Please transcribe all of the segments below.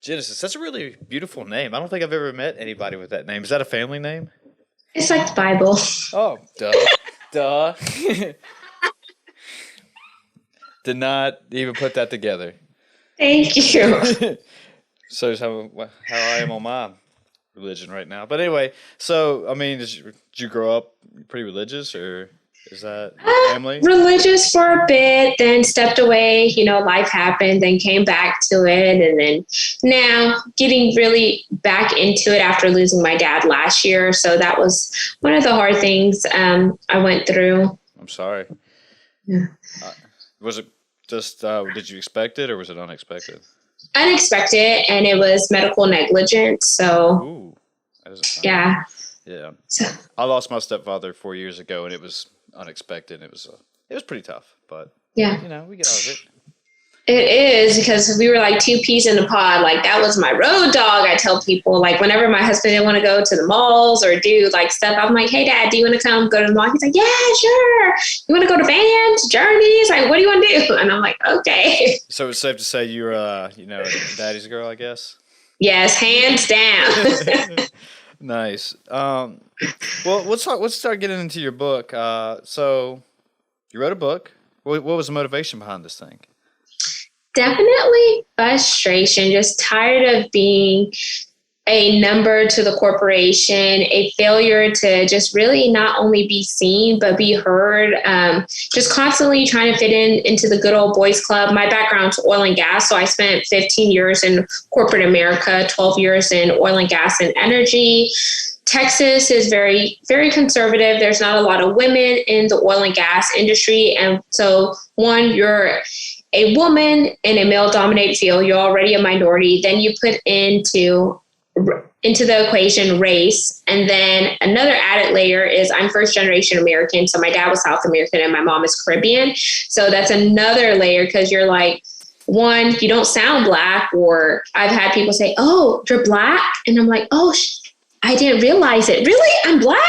Genesis. That's a really beautiful name. I don't think I've ever met anybody with that name. Is that a family name? It's like the Bible. Oh, duh. Duh. Did not even put that together. Thank you. So how I am on my religion right now. But anyway, so, I mean, did you grow up pretty religious, or is that family? Religious for a bit, then stepped away, life happened, then came back to it. And then now getting really back into it after losing my dad last year. So that was one of the hard things I went through. I'm sorry. Yeah. Was it just, did you expect it, or was it unexpected? Unexpected, and it was medical negligence. So, ooh, that doesn't sound yeah. Good. Yeah. So, I lost my stepfather 4 years ago, and it was unexpected. It was pretty tough, but yeah, we get out of it. It is, because we were like two peas in a pod. Like, that was my road dog. I tell people, like, whenever my husband didn't want to go to the malls or do like stuff, I'm like, hey, Dad, do you want to come go to the mall? He's like, yeah, sure. You want to go to Vans, Journeys? Like, what do you want to do? And I'm like, okay. So it's safe to say you're, daddy's girl, I guess? Yes, hands down. Nice. Well, let's start getting into your book. So you wrote a book. What was the motivation behind this thing? Definitely frustration, just tired of being a number to the corporation, a failure to just really not only be seen, but be heard, just constantly trying to fit into the good old boys club. My background's oil and gas, so I spent 15 years in corporate America, 12 years in oil and gas and energy. Texas is very, very conservative. There's not a lot of women in the oil and gas industry. And so, one, you're a woman in a male-dominated field, you're already a minority. Then you put into the equation race. And then another added layer is I'm first-generation American. So my dad was South American and my mom is Caribbean. So that's another layer, because you're like, one, you don't sound Black, or I've had people say, oh, you're Black? And I'm like, oh, I didn't realize it. Really? I'm Black?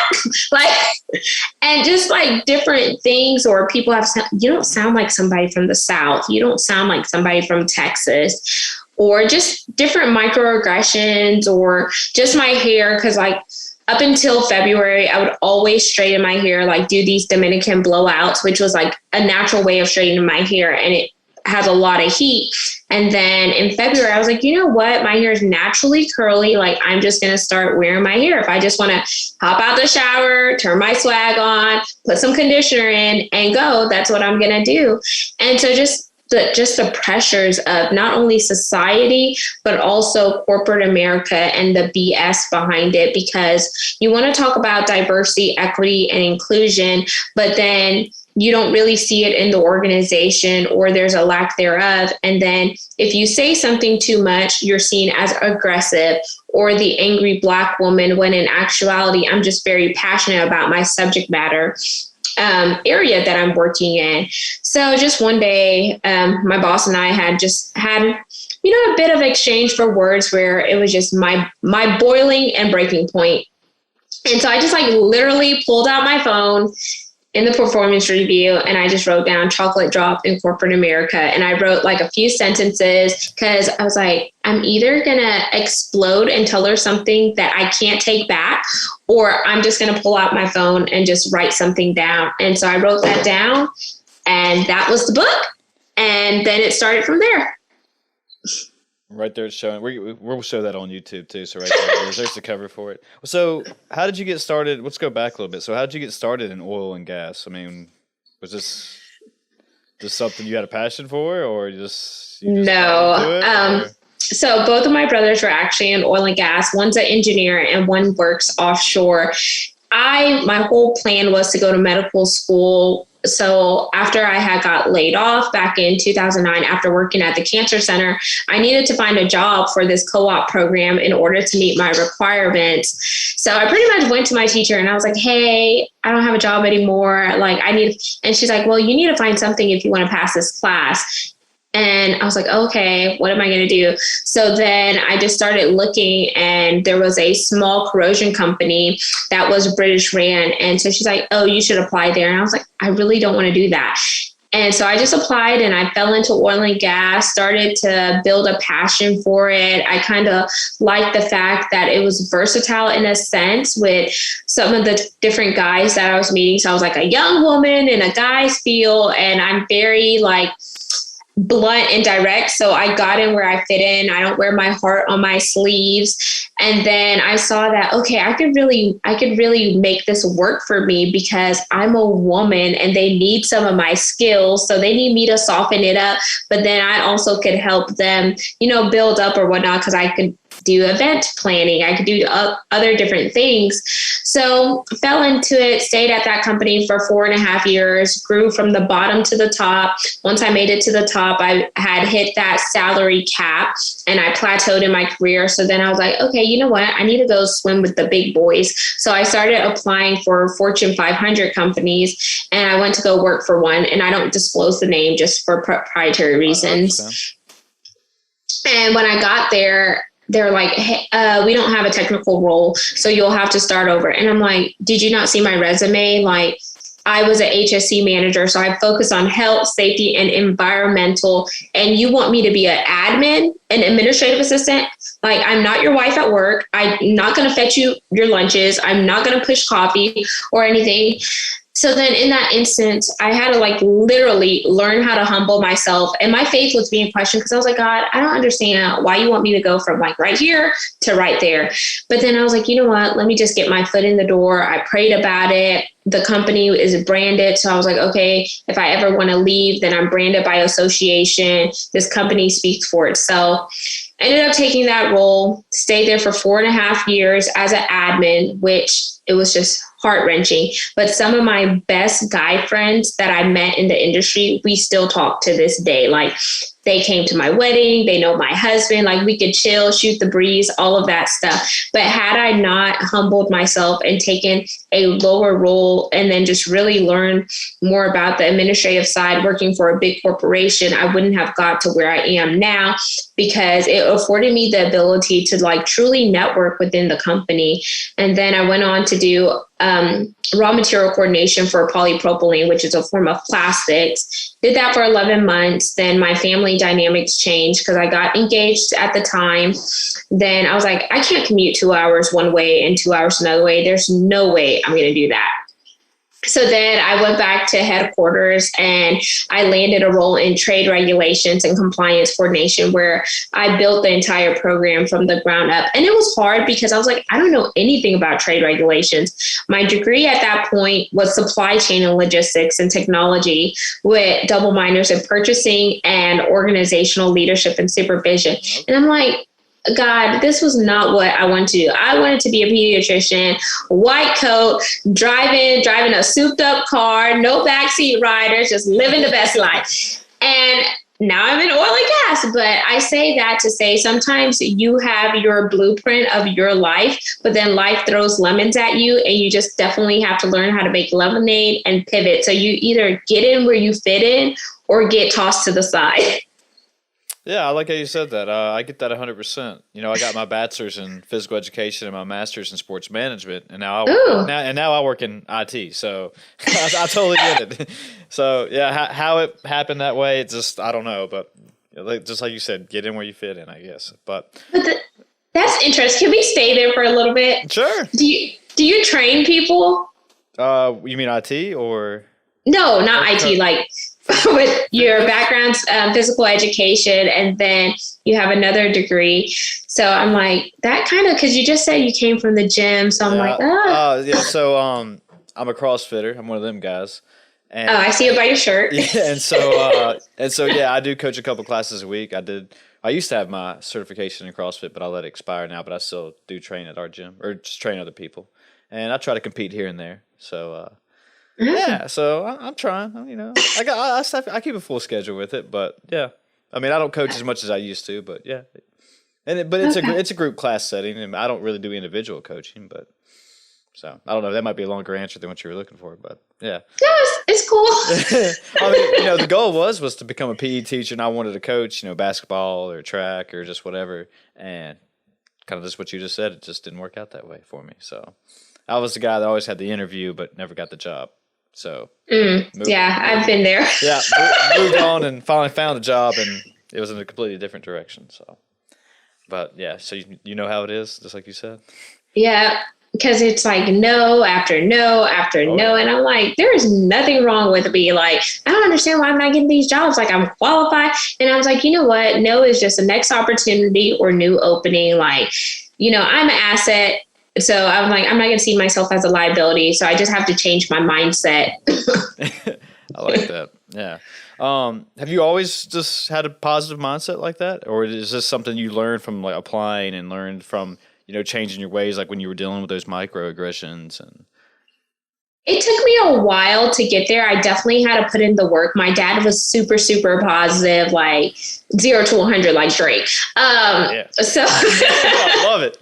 And just like different things, or people you don't sound like somebody from the South. You don't sound like somebody from Texas, or just different microaggressions, or just my hair. Because like up until February, I would always straighten my hair, like do these Dominican blowouts, which was like a natural way of straightening my hair. And it has a lot of heat. And then in February, I was like, you know what? My hair is naturally curly. Like, I'm just going to start wearing my hair. If I just want to hop out the shower, turn my swag on, put some conditioner in and go, that's what I'm going to do. And so just the pressures of not only society, but also corporate America and the BS behind it, because you want to talk about diversity, equity, and inclusion, but then you don't really see it in the organization, or there's a lack thereof. And then if you say something too much, you're seen as aggressive or the angry Black woman, when in actuality, I'm just very passionate about my subject matter area that I'm working in. So just one day, my boss and I had a bit of exchange for words where it was just my boiling and breaking point. And so I just like literally pulled out my phone in the performance review, and I just wrote down chocolate drop in corporate America. And I wrote like a few sentences, because I was like, I'm either going to explode and tell her something that I can't take back, or I'm just going to pull out my phone and just write something down. And so I wrote that down, and that was the book. And then it started from there. Right there, it's showing. We'll show that on YouTube too. So right there's the cover for it. So how did you get started? Let's go back a little bit. So how did you get started in oil and gas? I mean, was this just something you had a passion for, or you just no? So both of my brothers were actually in oil and gas. One's an engineer and one works offshore. My whole plan was to go to medical school. So after I had got laid off back in 2009, after working at the cancer center, I needed to find a job for this co-op program in order to meet my requirements. So I pretty much went to my teacher and I was like, hey, I don't have a job anymore. And she's like, well, you need to find something if you want to pass this class. And I was like, okay, what am I going to do? So then I just started looking, and there was a small corrosion company that was British ran. And so she's like, oh, you should apply there. And I was like, I really don't want to do that. And so I just applied and I fell into oil and gas, started to build a passion for it. I kind of liked the fact that it was versatile in a sense with some of the different guys that I was meeting. So I was like a young woman in a guy's field, and I'm very like blunt and direct. So I got in where I fit in. I don't wear my heart on my sleeves. And then I saw that, okay, I could really make this work for me because I'm a woman and they need some of my skills. So they need me to soften it up. But then I also could help them, build up or whatnot, because I could do event planning. I could do other different things. So fell into it, stayed at that company for 4.5 years, grew from the bottom to the top. Once I made it to the top, I had hit that salary cap and I plateaued in my career. So then I was like, okay, you know what? I need to go swim with the big boys. So I started applying for Fortune 500 companies, and I went to go work for one. And I don't disclose the name just for proprietary reasons. And when I got there, they're like, hey, we don't have a technical role, so you'll have to start over. And I'm like, did you not see my resume? Like, I was an HSC manager, so I focus on health, safety, and environmental. And you want me to be an admin, an administrative assistant? Like, I'm not your wife at work. I'm not going to fetch you your lunches. I'm not going to push coffee or anything. So then in that instance, I had to like literally learn how to humble myself. And my faith was being questioned because I was like, God, I don't understand why you want me to go from like right here to right there. But then I was like, you know what? Let me just get my foot in the door. I prayed about it. The company is branded. So I was like, okay, if I ever want to leave, then I'm branded by association. This company speaks for itself. I ended up taking that role, stayed there for 4.5 years as an admin, which it was just heart-wrenching. But some of my best guy friends that I met in the industry, we still talk to this day. Like, they came to my wedding, they know my husband, like we could chill, shoot the breeze, all of that stuff. But had I not humbled myself and taken a lower role and then just really learned more about the administrative side, working for a big corporation, I wouldn't have got to where I am now, because it afforded me the ability to like truly network within the company. And then I went on to do raw material coordination for polypropylene, which is a form of plastics. Did that for 11 months. Then my family dynamics changed because I got engaged at the time. Then I was like, I can't commute 2 hours one way and 2 hours another way. There's no way I'm going to do that. So then I went back to headquarters and I landed a role in trade regulations and compliance coordination, where I built the entire program from the ground up. And it was hard because I was like, I don't know anything about trade regulations. My degree at that point was supply chain and logistics and technology, with double minors in purchasing and organizational leadership and supervision. And I'm like, God, this was not what I wanted to do. I wanted to be a pediatrician, white coat, driving a souped up car, no backseat riders, just living the best life. And now I'm in oil and gas. But I say that to say sometimes you have your blueprint of your life, but then life throws lemons at you, and you just definitely have to learn how to make lemonade and pivot. So you either get in where you fit in or get tossed to the side. Yeah, I like how you said that. I get that 100%. I got my bachelor's in physical education and my master's in sports management, and now I work in IT. So I totally get it. So yeah, how it happened that way, it's just I don't know, but just like you said, get in where you fit in, I guess. But that's interesting. Can we stay there for a little bit? Sure. Do you train people? You mean IT or? No, not IT. Like, with your background's physical education, and then you have another degree. So I'm like, that kind of, because you just said you came from the gym. So I'm like, yeah. So I'm a CrossFitter. I'm one of them guys. And, I see it by your shirt. Yeah, and so yeah, I do coach a couple classes a week. I used to have my certification in CrossFit, but I let it expire now. But I still do train at our gym, or just train other people, and I try to compete here and there. So. Yeah, so I'm trying. I keep a full schedule with it, but yeah, I mean I don't coach as much as I used to, but yeah, but it's a group class setting, and I don't really do individual coaching, but so I don't know. That might be a longer answer than what you were looking for, but yeah. Yes, it's cool. I mean, the goal was to become a PE teacher, and I wanted to coach, basketball or track or just whatever, and kind of just what you just said, it just didn't work out that way for me. So I was the guy that always had the interview but never got the job. So I've been there. Yeah, moved on and finally found a job, and it was in a completely different direction. So, but yeah, so you know how it is, just like you said. Yeah, because it's like no after no after no. And I'm like, there is nothing wrong with me. Like, I don't understand why I'm not getting these jobs. Like, I'm qualified. And I was like, you know what? No is just the next opportunity or new opening. Like, I'm an asset. So I'm like, I'm not going to see myself as a liability. So I just have to change my mindset. I like that. Yeah. Have you always just had a positive mindset like that? Or is this something you learned from like applying and learned from, changing your ways, like when you were dealing with those microaggressions? And it took me a while to get there. I definitely had to put in the work. My dad was super, super positive, like 0 to 100, like Drake. So I love it.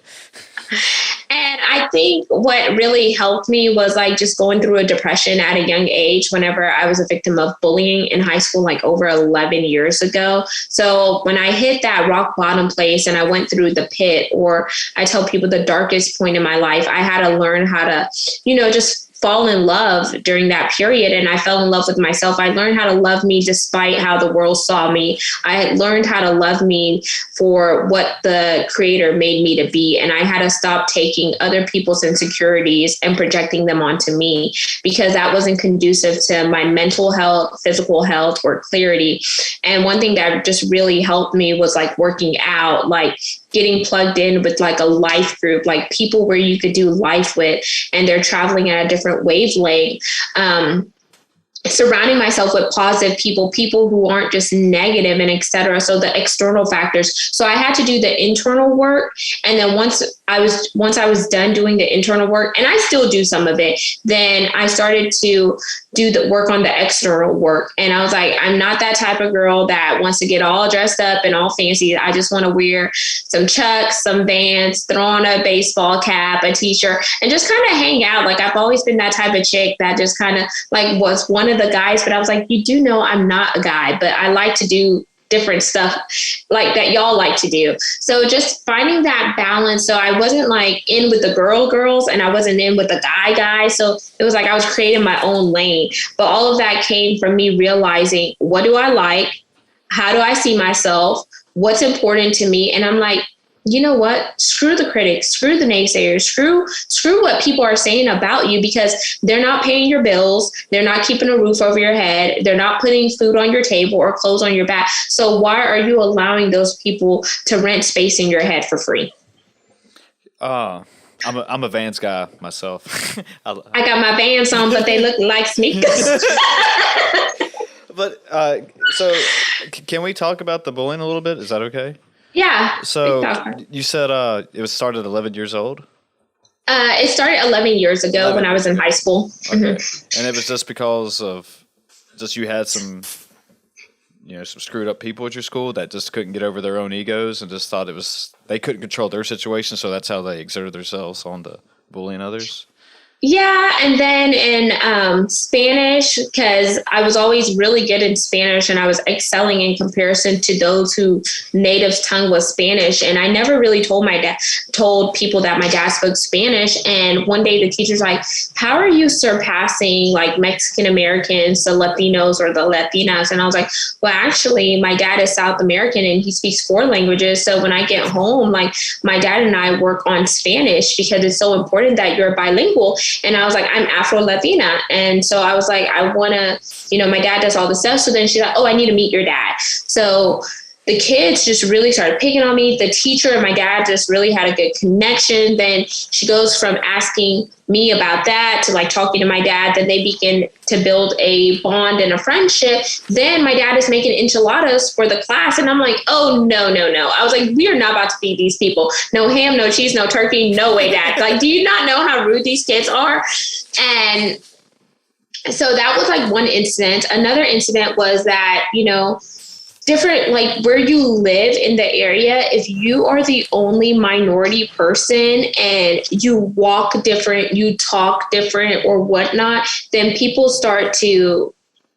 And I think what really helped me was like just going through a depression at a young age whenever I was a victim of bullying in high school, like over 11 years ago. So when I hit that rock bottom place and I went through the pit, or I tell people the darkest point in my life, I had to learn how to, just fall in love during that period. And I fell in love with myself. I learned how to love me despite how the world saw me. I had learned how to love me for what the creator made me to be. And I had to stop taking other people's insecurities and projecting them onto me, because that wasn't conducive to my mental health, physical health, or clarity. And one thing that just really helped me was like working out, like getting plugged in with like a life group, like people where you could do life with, and they're traveling at a different wavelength. Surrounding myself with positive people who aren't just negative, and et cetera. So the external factors. So I had to do the internal work. And then once I was done doing the internal work, and I still do some of it, then I started to do the work on the external work. And I was like, I'm not that type of girl that wants to get all dressed up and all fancy. I just want to wear some Chucks, some Vans, throw on a baseball cap, a t-shirt, and just kind of hang out. Like, I've always been that type of chick that just kind of like was one of the guys, but I was like, you do know I'm not a guy, but I like to do different stuff like that y'all like to do. So just finding that balance. So I wasn't like in with the girls and I wasn't in with the guy. So it was like I was creating my own lane. But all of that came from me realizing, what do I like? How do I see myself? What's important to me? And I'm like, you know what? Screw the critics, screw the naysayers, screw what people are saying about you, because they're not paying your bills. They're not keeping a roof over your head. They're not putting food on your table or clothes on your back. So why are you allowing those people to rent space in your head for free? I'm a Vans guy myself. I got my Vans on, but they look like sneakers. But so can we talk about the bullying a little bit? Is that okay? Yeah. So you said it was started at 11 years old? It started 11 years ago when I was in high school. Okay. Mm-hmm. And it was just because of you had some screwed up people at your school that just couldn't get over their own egos and just thought they couldn't control their situation, so that's how they exerted themselves on to bullying others? Yeah, and then in Spanish, because I was always really good in Spanish and I was excelling in comparison to those who native tongue was Spanish. And I never really told people that my dad spoke Spanish. And one day the teacher's like, how are you surpassing like Mexican Americans, the Latinos, or the Latinas? And I was like, well, actually, my dad is South American and he speaks 4 languages. So when I get home, like my dad and I work on Spanish because it's so important that you're bilingual. And I was like, I'm Afro-Latina. And so I was like, I want to, my dad does all the stuff. So then she's like, oh, I need to meet your dad. So the kids just really started picking on me. The teacher and my dad just really had a good connection. Then she goes from asking me about that to like talking to my dad. Then they begin to build a bond and a friendship. Then my dad is making enchiladas for the class. And I'm like, oh, no. I was like, we are not about to feed these people. No ham, no cheese, no turkey. No way, Dad. Like, do you not know how rude these kids are? And so that was like one incident. Another incident was that, different, like where you live in the area, if you are the only minority person and you walk different, you talk different or whatnot, then people start to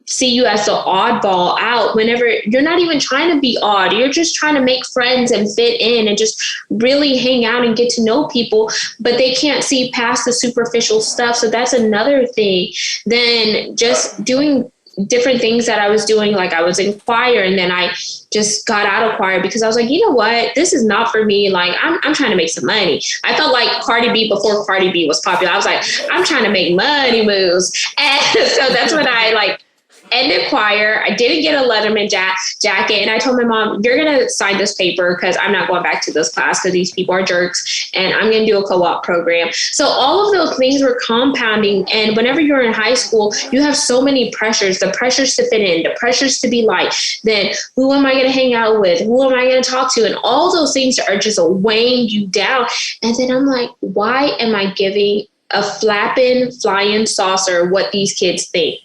see you as the oddball out whenever you're not even trying to be odd. You're just trying to make friends and fit in and just really hang out and get to know people, but they can't see past the superficial stuff. So that's another thing. Then just doing different things that I was doing, like I was in choir, and then I just got out of choir because I was like, you know what, this is not for me. Like I'm trying to make some money. I felt like Cardi B before Cardi B was popular. I was like, I'm trying to make money moves. And so that's when I like ended choir. I didn't get a Letterman jacket. And I told my mom, you're going to sign this paper because I'm not going back to this class because these people are jerks, and I'm going to do a co-op program. So all of those things were compounding. And whenever you're in high school, you have so many pressures, the pressures to fit in, the pressures to be liked. Then who am I going to hang out with? Who am I going to talk to? And all those things are just weighing you down. And then I'm like, why am I giving a flapping, flying saucer what these kids think?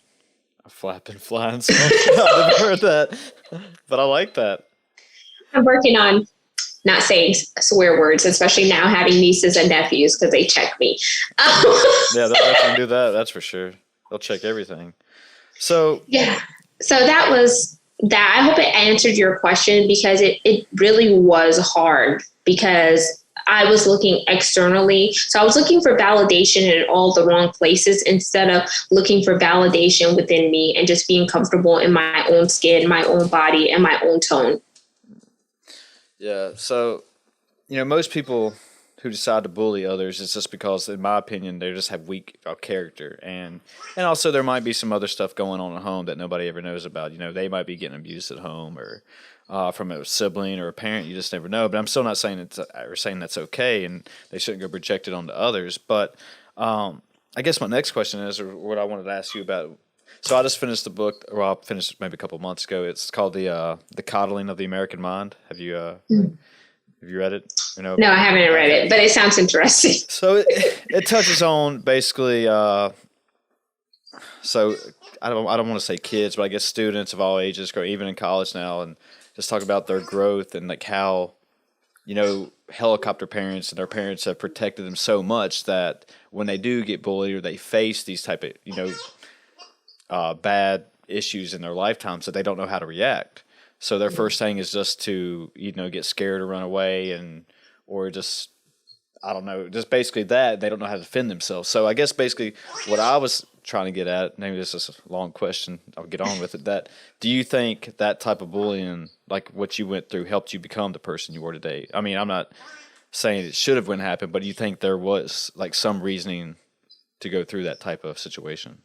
Flapping, flying. I've never heard that, but I like that. I'm working on not saying swear words, especially now having nieces and nephews because they check me. Yeah, they'll definitely do that. That's for sure. They'll check everything. So yeah, so that was that. I hope it answered your question because it really was hard because I was looking externally. So I was looking for validation in all the wrong places instead of looking for validation within me and just being comfortable in my own skin, my own body, and my own tone. Yeah. So, most people who decide to bully others, it's just because, in my opinion, they just have weak character. And also there might be some other stuff going on at home that nobody ever knows about. They might be getting abused at home or from a sibling or a parent. You just never know. But I'm still not saying saying that's okay and they shouldn't go project it onto others. But I guess my next question is, or what I wanted to ask you about. So I just finished the book, or I finished maybe a couple months ago. It's called the Coddling of the American Mind. Have you read it? No, I haven't read it, but it sounds interesting. So it touches on basically. So I don't want to say kids, but I guess students of all ages, even in college now, and just talk about their growth and like how, helicopter parents and their parents have protected them so much that when they do get bullied or they face these type of, bad issues in their lifetime, so they don't know how to react. So their first thing is just to, get scared or run away or just, I don't know, just basically that they don't know how to defend themselves. So I guess basically what I was trying to get at, maybe this is a long question, I'll get on with it, that do you think that type of bullying, like what you went through, helped you become the person you are today? I mean, I'm not saying it should have happened, but do you think there was like some reasoning to go through that type of situation?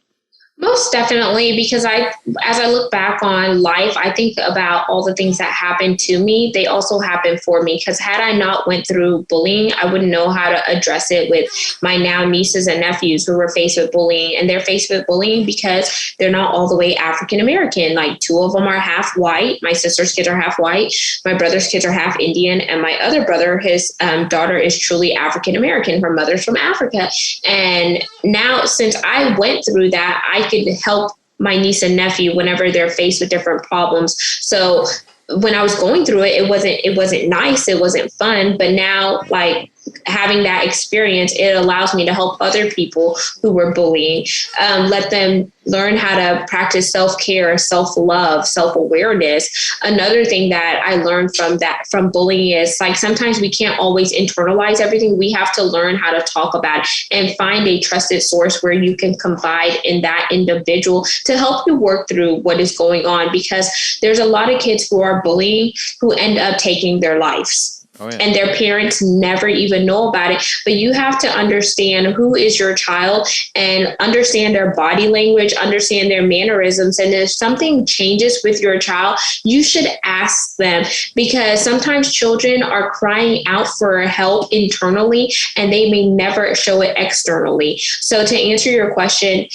Most definitely, because as I look back on life, I think about all the things that happened to me. They also happened for me, because had I not went through bullying, I wouldn't know how to address it with my now nieces and nephews who were faced with bullying. And they're faced with bullying because they're not all the way African American. Like 2 of them are half white. My sister's kids are half white. My brother's kids are half Indian. And my other brother, his daughter is truly African American. Her mother's from Africa. And now, since I went through that, I could help my niece and nephew whenever they're faced with different problems. So when I was going through it, it wasn't nice. It wasn't fun. But now, like, having that experience, it allows me to help other people who were bullying, let them learn how to practice self-care, self-love, self-awareness. Another thing that I learned from bullying is, like, sometimes we can't always internalize everything. We have to learn how to talk about it and find a trusted source where you can confide in that individual to help you work through what is going on, because there's a lot of kids who are bullying who end up taking their lives. Oh, yeah. And their parents never even know about it. But you have to understand who is your child and understand their body language, understand their mannerisms. And if something changes with your child, you should ask them, because sometimes children are crying out for help internally and they may never show it externally. So to answer your question,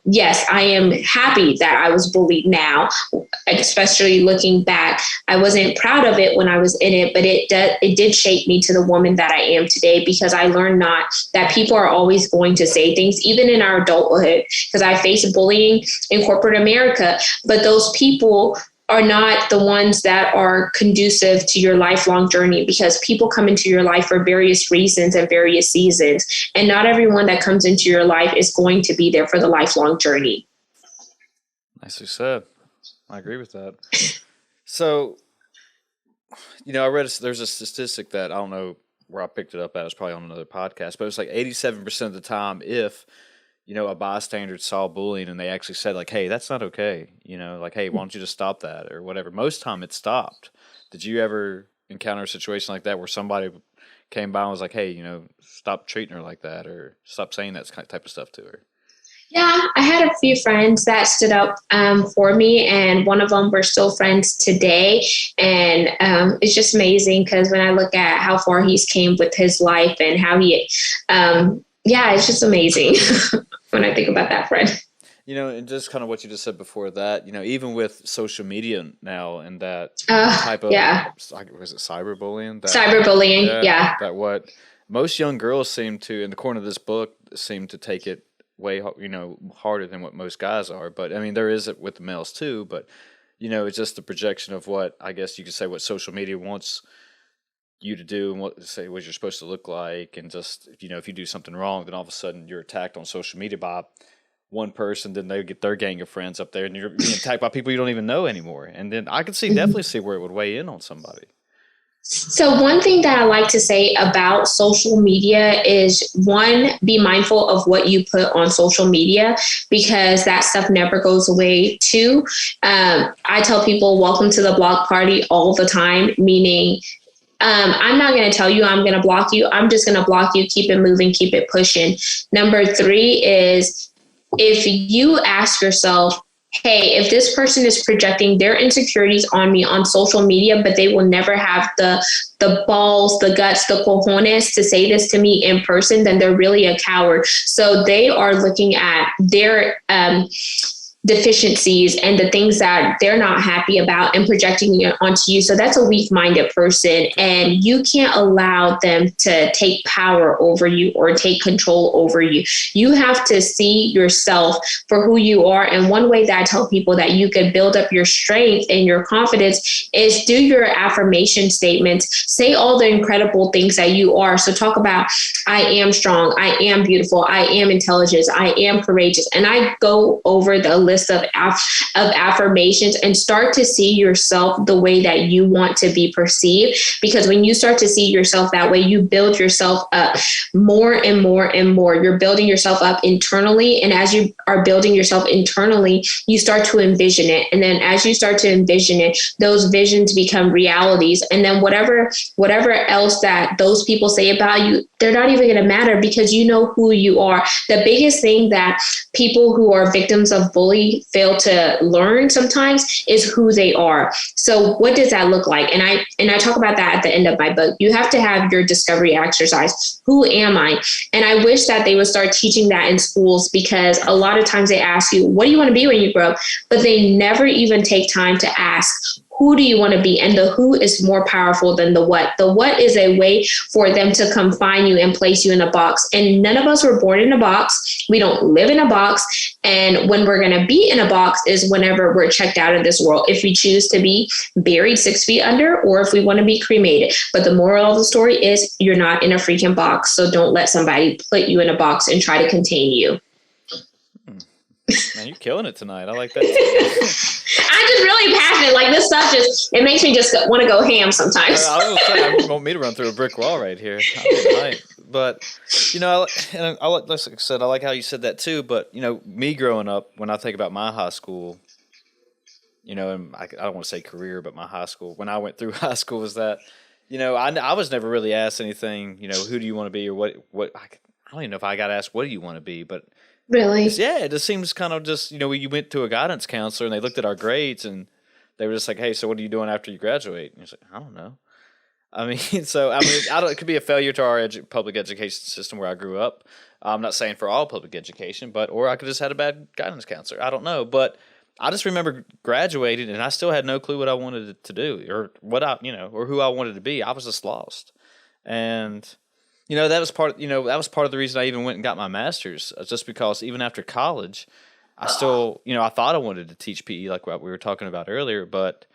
yes, I am happy that I was bullied now, especially looking back. I wasn't proud of it when I was in it, but it did shape me to the woman that I am today, because I learned that people are always going to say things, even in our adulthood, because I faced bullying in corporate America, but those people are not the ones that are conducive to your lifelong journey, because people come into your life for various reasons and various seasons. And not everyone that comes into your life is going to be there for the lifelong journey. As you said, I agree with that. So, I read there's a statistic that I don't know where I picked it up at. It was probably on another podcast, but it was like 87% of the time, if a bystander saw bullying and they actually said like, "Hey, that's not okay," like, "Hey, why don't you just stop that?" or whatever. Most time it stopped. Did you ever encounter a situation like that where somebody came by and was like, "Hey, stop treating her like that," or stop saying that type of stuff to her? Yeah, I had a few friends that stood up for me, and one of them we're still friends today. And it's just amazing because when I look at how far he's came with his life and how it's just amazing when I think about that friend. And just kind of what you just said before that, even with social media now and that type of, was it cyberbullying? Cyberbullying, yeah. That what most young girls seem to, in the corner of this book, seem to take it way, harder than what most guys are. But I mean, there is it with the males too, but it's just the projection of what, I guess you could say, what social media wants you to do and what you're supposed to look like. And just, if you do something wrong, then all of a sudden you're attacked on social media by one person, then they get their gang of friends up there and you're being attacked by people you don't even know anymore. And then I could definitely see where it would weigh in on somebody. So one thing that I like to say about social media is, one, be mindful of what you put on social media because that stuff never goes away. Two, I tell people welcome to the block party all the time, meaning I'm not going to tell you I'm going to block you. I'm just going to block you. Keep it moving. Keep it pushing. Number three is if you ask yourself, hey, if this person is projecting their insecurities on me on social media, but they will never have the balls, the guts, the cojones to say this to me in person, then they're really a coward. So they are looking at their deficiencies and the things that they're not happy about and projecting it onto you. So that's a weak-minded person, and you can't allow them to take power over you or take control over you. You have to see yourself for who you are. And one way that I tell people that you can build up your strength and your confidence is do your affirmation statements. Say all the incredible things that you are. So talk about, I am strong, I am beautiful, I am intelligent, I am courageous. And I go over the list of affirmations and start to see yourself the way that you want to be perceived. Because when you start to see yourself that way, you build yourself up more and more and more. You're building yourself up internally. And as you are building yourself internally, you start to envision it. And then as you start to envision it, those visions become realities. And then whatever else that those people say about you, they're not even going to matter because you know who you are. The biggest thing that people who are victims of bullying fail to learn sometimes is who they are. So what does that look like? And I talk about that at the end of my book. You have to have your discovery exercise. Who am I? And I wish that they would start teaching that in schools, because a lot of times they ask you, what do you want to be when you grow up? But they never even take time to ask, who do you want to be? And the who is more powerful than the what. The what is a way for them to confine you and place you in a box. And none of us were born in a box. We don't live in a box. And when we're going to be in a box is whenever we're checked out of this world. If we choose to be buried 6 feet under, or if we want to be cremated. But the moral of the story is you're not in a freaking box. So don't let somebody put you in a box and try to contain you. Man, you're killing it tonight. I like that. I'm just really passionate. Like, this stuff it makes me just want to go ham sometimes. I was saying, I want me to run through a brick wall right here. Right. But, like I said, I like how you said that too. But, me growing up, when I think about my high school, and I don't want to say career, but my high school, when I went through high school, was that, I was never really asked anything, who do you want to be or what I don't even know if I got asked, what do you want to be? But really? Yeah, it just seems kind of just, we went to a guidance counselor and they looked at our grades and they were just like, hey, so what are you doing after you graduate? And it's like, I don't know. It could be a failure to our public education system where I grew up. I'm not saying for all public education, or I could just had a bad guidance counselor. I don't know. But I just remember graduating and I still had no clue what I wanted to do or or who I wanted to be. I was just lost. And that was part of the reason I even went and got my master's, just because even after college, I still, I thought I wanted to teach PE like what we were talking about earlier, but,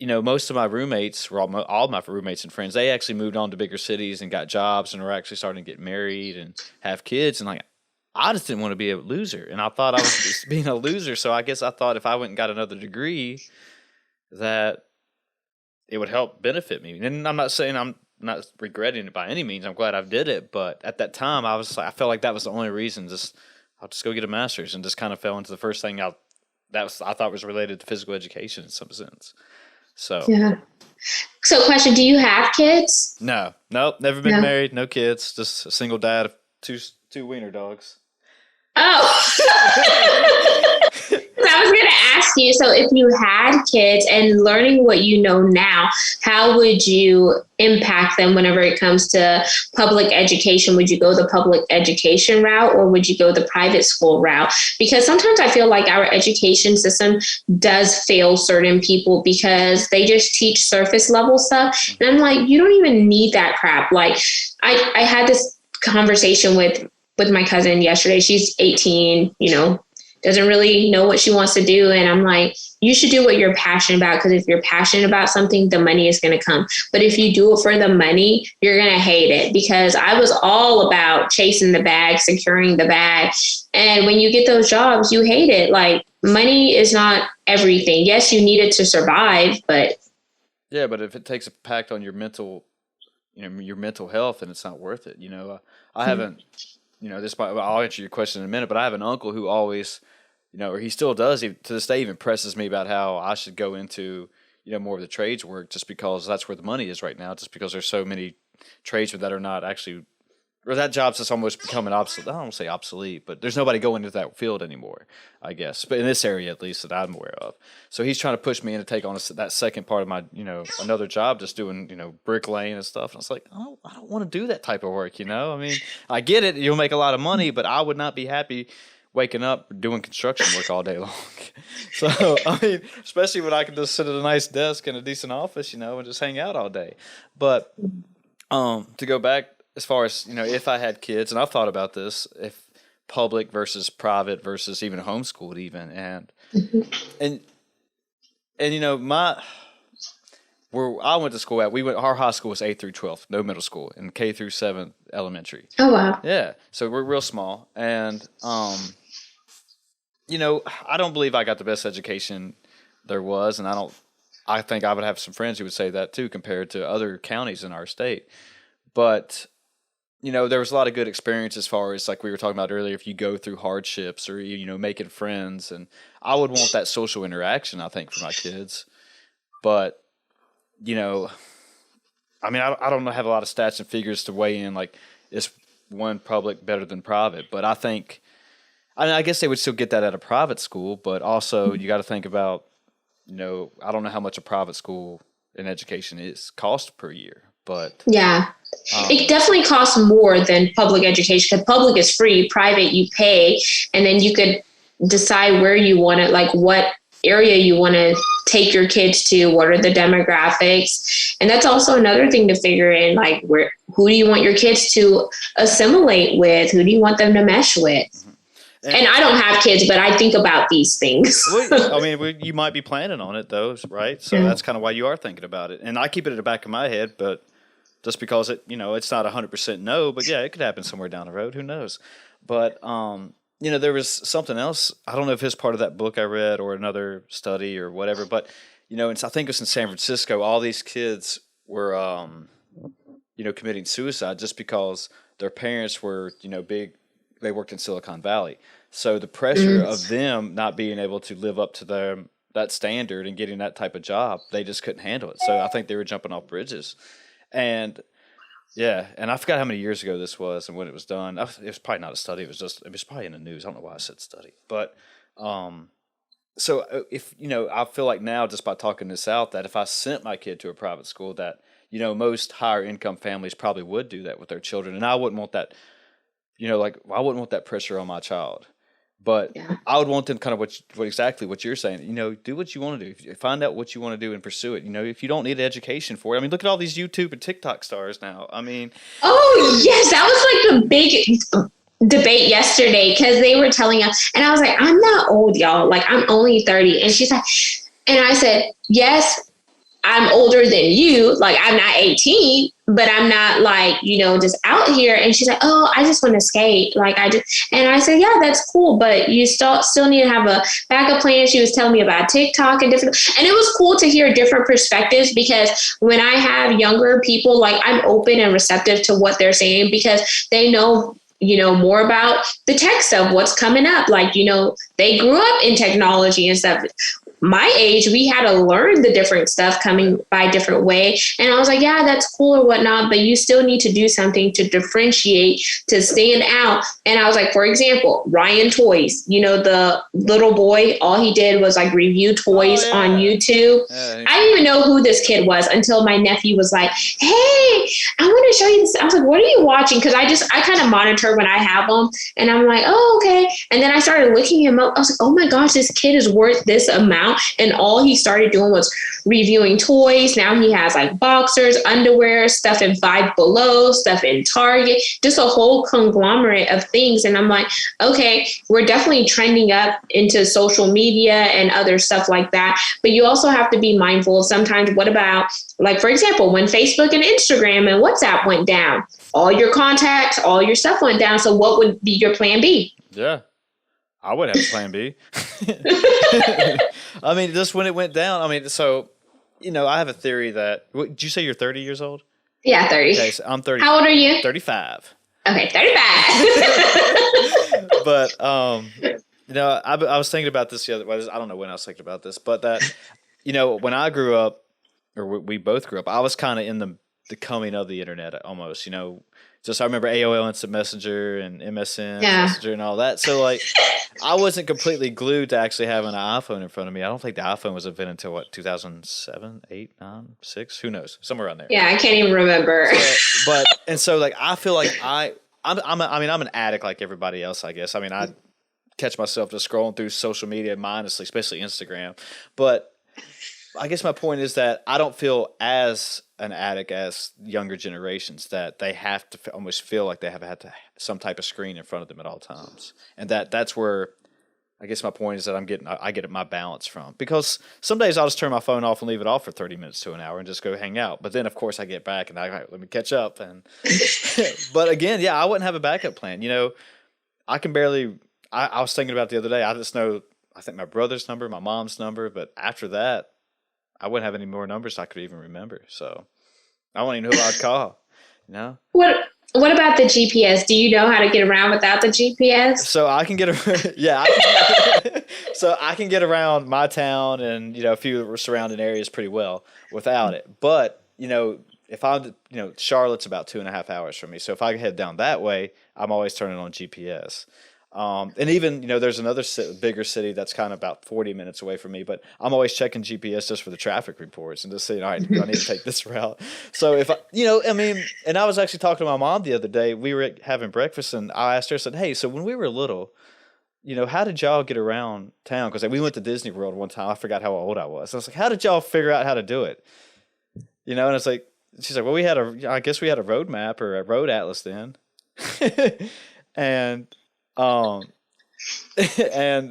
most of my roommates, all my roommates and friends, they actually moved on to bigger cities and got jobs and were actually starting to get married and have kids. And like, I just didn't want to be a loser, and I thought I was just being a loser. So I guess I thought if I went and got another degree, that it would help benefit me. And I'm not saying I'm not regretting it by any means. I'm glad I did it, but at that time, I felt like that was the only reason. I'll just go get a master's, and just kind of fell into the first thing I thought was related to physical education in some sense. So yeah. So, question: do you have kids? No, never been married, no kids, just a single dad of two wiener dogs. Oh. I was going to ask you, so if you had kids and learning what you know now, how would you impact them whenever it comes to public education? Would you go the public education route, or would you go the private school route? Because sometimes I feel like our education system does fail certain people because they just teach surface level stuff. And I'm like, you don't even need that crap. Like I had this conversation with my cousin yesterday. She's 18, doesn't really know what she wants to do. And I'm like, you should do what you're passionate about, because if you're passionate about something, the money is going to come. But if you do it for the money, you're going to hate it, because I was all about chasing the bag, securing the bag. And when you get those jobs, you hate it. Like, money is not everything. Yes, you need it to survive, but. Yeah, but if it takes impact on your mental, your mental health, then it's not worth it. I haven't, I'll answer your question in a minute, but I have an uncle who always, or he still does, to this day, even presses me about how I should go into, more of the trades work, just because that's where the money is right now, just because there's so many trades that are not actually, or that job's just almost becoming obsolete. I don't want to say obsolete, but there's nobody going into that field anymore, I guess. But in this area, at least, that I'm aware of. So he's trying to push me in to take on that second part of my, another job, just doing, bricklaying and stuff. And I was like, I don't want to do that type of work, I mean, I get it. You'll make a lot of money, but I would not be happy waking up doing construction work all day long. So, I mean, especially when I can just sit at a nice desk in a decent office, and just hang out all day. But to go back, as far as, if I had kids, and I've thought about this, if public versus private versus even homeschooled even, and where I went to school at, our high school was 8th through 12th, no middle school, and K through 7th elementary. Oh, wow. Yeah. So we're real small. And, I don't believe I got the best education there was. And I think I would have some friends who would say that too, compared to other counties in our state. But, there was a lot of good experience as far as, like we were talking about earlier, if you go through hardships or, making friends. And I would want that social interaction, I think, for my kids. But, I mean, I don't have a lot of stats and figures to weigh in, like, is one public better than private? But I guess they would still get that at a private school, but also you got to think about, I don't know how much a private school in education cost per year, but. Yeah. It definitely costs more than public education, because public is free, private you pay, and then you could decide where you want it, like what area you want to take your kids to, what are the demographics. And that's also another thing to figure in, like who do you want your kids to assimilate with? Who do you want them to mesh with? And I don't have kids, but I think about these things. Well, I mean, you might be planning on it though, right? So that's kind of why you are thinking about it. And I keep it at the back of my head, but just because it's not 100% no, but yeah, it could happen somewhere down the road. Who knows? But, there was something else. I don't know if it's part of that book I read or another study or whatever, but, I think it was in San Francisco, all these kids were, committing suicide just because their parents were, they worked in Silicon Valley. So the pressure of them not being able to live up to that standard and getting that type of job, they just couldn't handle it. So I think they were jumping off bridges. And yeah, and I forgot how many years ago this was and when it was done. It was probably not a study. It was probably in the news. I don't know why I said study. But so if, I feel like now just by talking this out, that if I sent my kid to a private school, that, most higher income families probably would do that with their children. And I wouldn't want that, I wouldn't want that pressure on my child. But I would want them kind of exactly what you're saying. Do what you want to do. Find out what you want to do and pursue it. If you don't need an education for it. I mean, look at all these YouTube and TikTok stars now. I mean. Oh, yes. That was like the big debate yesterday, because they were telling us. And I was like, I'm not old, y'all. Like, I'm only 30. And she's like, and I said, yes, I'm older than you. Like, I'm not 18, but I'm not like, just out here. And she's like, oh, I just want to skate. And I said, yeah, that's cool. But you still need to have a backup plan. She was telling me about TikTok and and it was cool to hear different perspectives, because when I have younger people, like, I'm open and receptive to what they're saying, because they know more about the tech stuff, what's coming up. Like, they grew up in technology and stuff. My age, we had to learn the different stuff coming by a different way. And I was like, yeah, that's cool or whatnot, but you still need to do something to differentiate, to stand out. And I was like, for example, Ryan Toys, the little boy, all he did was like review toys on YouTube. I didn't even know who this kid was until my nephew was like, hey, I want to show you this. I was like, what are you watching? Because I kind of monitor when I have them. And I'm like, oh, okay. And then I started looking him up. I was like, oh my gosh, this kid is worth this amount. And all he started doing was reviewing toys. Now he has like boxers, underwear, stuff in Five Below, stuff in Target, just a whole conglomerate of things. And I'm like, okay, we're definitely trending up into social media and other stuff like that. But you also have to be mindful. Sometimes, what about, like, for example, when Facebook and Instagram and WhatsApp went down, all your contacts, all your stuff went down. So what would be your plan B? Yeah. I would have a plan B. I mean, just when it went down, I mean, so, I have a theory that, did you say you're 30 years old? Yeah, 30. Okay, so I'm 30. How old are you? 35. Okay, 35. But, I was thinking about this the other way. I don't know when I was thinking about this, but that, when I grew up, or we both grew up, I was kind of in the coming of the internet almost, Just I remember AOL Instant Messenger and MSN Messenger and all that. So, like, I wasn't completely glued to actually having an iPhone in front of me. I don't think the iPhone was invented until, 2007, 8, 9, 6? Who knows? Somewhere around there. Yeah, I can't even remember. So, I feel like I'm an addict like everybody else, I guess. I mean, I catch myself just scrolling through social media mindlessly, especially Instagram. But I guess my point is that I don't feel as an addict as younger generations, that they have to almost feel like they have had some type of screen in front of them at all times. And that's where I guess my point is that I get my balance from, because some days I'll just turn my phone off and leave it off for 30 minutes to an hour and just go hang out. But then of course I get back and let me catch up. And, but again, yeah, I wouldn't have a backup plan. I can barely, I was thinking about it the other day. I just know, I think my brother's number, my mom's number, but after that, I wouldn't have any more numbers I could even remember. So I wouldn't even know who I'd call, What about the GPS? Do you know how to get around without the GPS? So I can get so I can get around my town and, a few surrounding areas pretty well without it. But, if I'm, Charlotte's about 2.5 hours from me. So if I head down that way, I'm always turning on GPS. And even, there's another bigger city that's kind of about 40 minutes away from me, but I'm always checking GPS just for the traffic reports and just saying, all right, I need to take this route. So if and I was actually talking to my mom the other day. We were having breakfast and I asked her, I said, hey, so when we were little, how did y'all get around town? Because we went to Disney World one time. I forgot how old I was. I was like, how did y'all figure out how to do it? And it's like, she's like, well, I guess we had a road map or a road atlas then. And and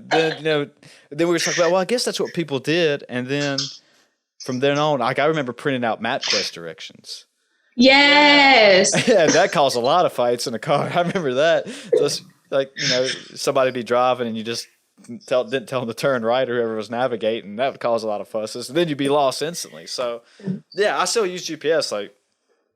then then we were talking about, well, I guess that's what people did, and then from then on, like, I remember printing out MapQuest directions. Yes. Yeah, that caused a lot of fights in the car. I remember that. Just like, somebody be driving and you just didn't tell them to turn right, or whoever was navigating. That would cause a lot of fusses, and then you'd be lost instantly. So yeah, I still use GPS like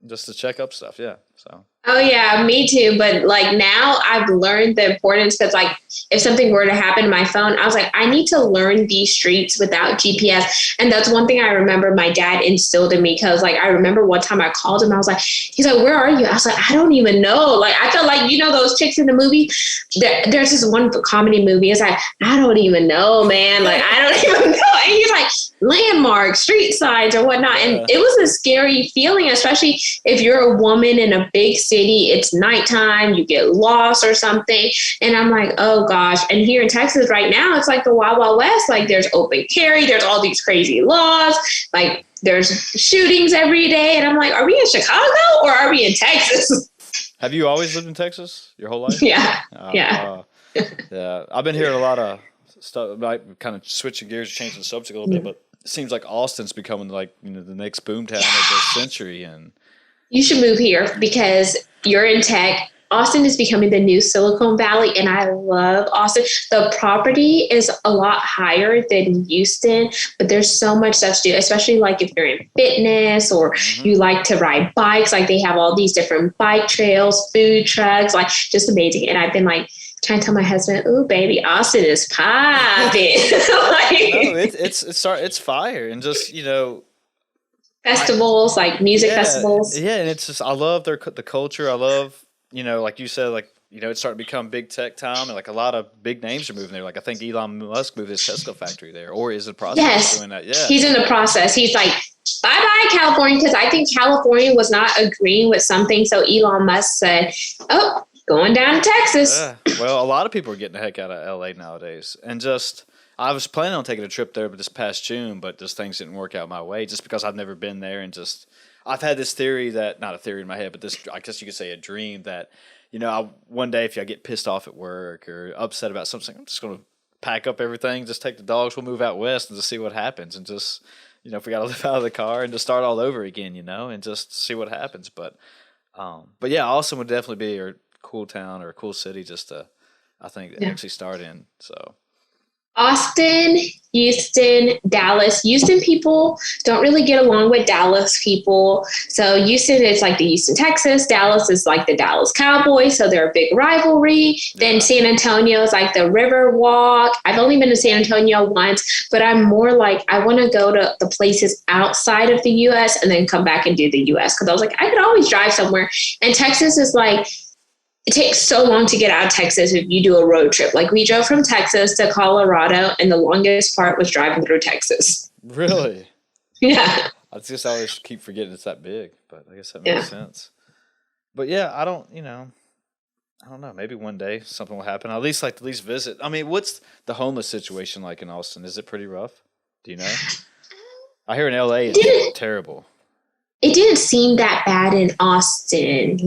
just to check up stuff. Yeah, so. Oh yeah, me too. But like now I've learned the importance, because like if something were to happen to my phone, I was like, I need to learn these streets without GPS. And that's one thing I remember my dad instilled in me, because like I remember one time I called him, I was like, he's like, where are you? I was like, I don't even know. Like I felt like, those chicks in the movie, there's this one comedy movie. It's like, I don't even know, man. Like I don't even know. And he's like, landmarks, street signs or whatnot. And it was a scary feeling, especially if you're a woman in a big city, it's nighttime, you get lost or something. And I'm like, oh gosh. And here in Texas right now, it's like the Wild Wild West. Like there's open carry, there's all these crazy laws, like there's shootings every day. And I'm like, are we in Chicago or are we in Texas? Have you always lived in Texas your whole life? Yeah. Yeah. I've been hearing a lot of stuff, like kind of switching gears, changing the subject a little bit, but seems like Austin's becoming like, the next boomtown of the century. And You should move here because you're in tech. Austin is becoming the new Silicon Valley, and I love Austin. The property is a lot higher than Houston, but there's so much stuff to do, especially like if you're in fitness or you like to ride bikes. Like they have all these different bike trails, food trucks, like just amazing. And I've been like trying to tell my husband, "Ooh, baby, Austin is popping." no, it's fire, and just festivals, like music festivals. Yeah, and it's just I love the culture. I love like you said, like it's starting to become big tech time, and like a lot of big names are moving there. Like I think Elon Musk moved his Tesla factory there, or is in the process of doing that. Yeah, he's in the process. He's like, bye California, because I think California was not agreeing with something. So Elon Musk said, "Oh, going down to Texas." Yeah. Well, a lot of people are getting the heck out of LA nowadays, and just. I was planning on taking a trip there this past June, but just things didn't work out my way just because I've never been there. And just, I've had this theory that, not a theory in my head, but this, I guess you could say a dream that, one day if I get pissed off at work or upset about something, I'm just going to pack up everything, just take the dogs, we'll move out west and just see what happens. And just, if we got to live out of the car and just start all over again, and just see what happens. But yeah, Austin would definitely be a cool town or a cool city just to, I think, actually start in. So. Austin, Houston, Dallas. Houston people don't really get along with Dallas people. So Houston is like the Houston, Texas. Dallas is like the Dallas Cowboys. So they're a big rivalry. Then San Antonio is like the Riverwalk. I've only been to San Antonio once, but I'm more like, I want to go to the places outside of the U.S. and then come back and do the U.S. Because I was like, I could always drive somewhere. And Texas is like, it takes so long to get out of Texas if you do a road trip. Like we drove from Texas to Colorado, and the longest part was driving through Texas. Really? Yeah. I just always keep forgetting it's that big, but I guess that makes sense. But yeah, I don't know. Maybe one day something will happen. I'll at least visit. I mean, what's the homeless situation like in Austin? Is it pretty rough? Do you know? I hear in LA it's terrible. It didn't seem that bad in Austin,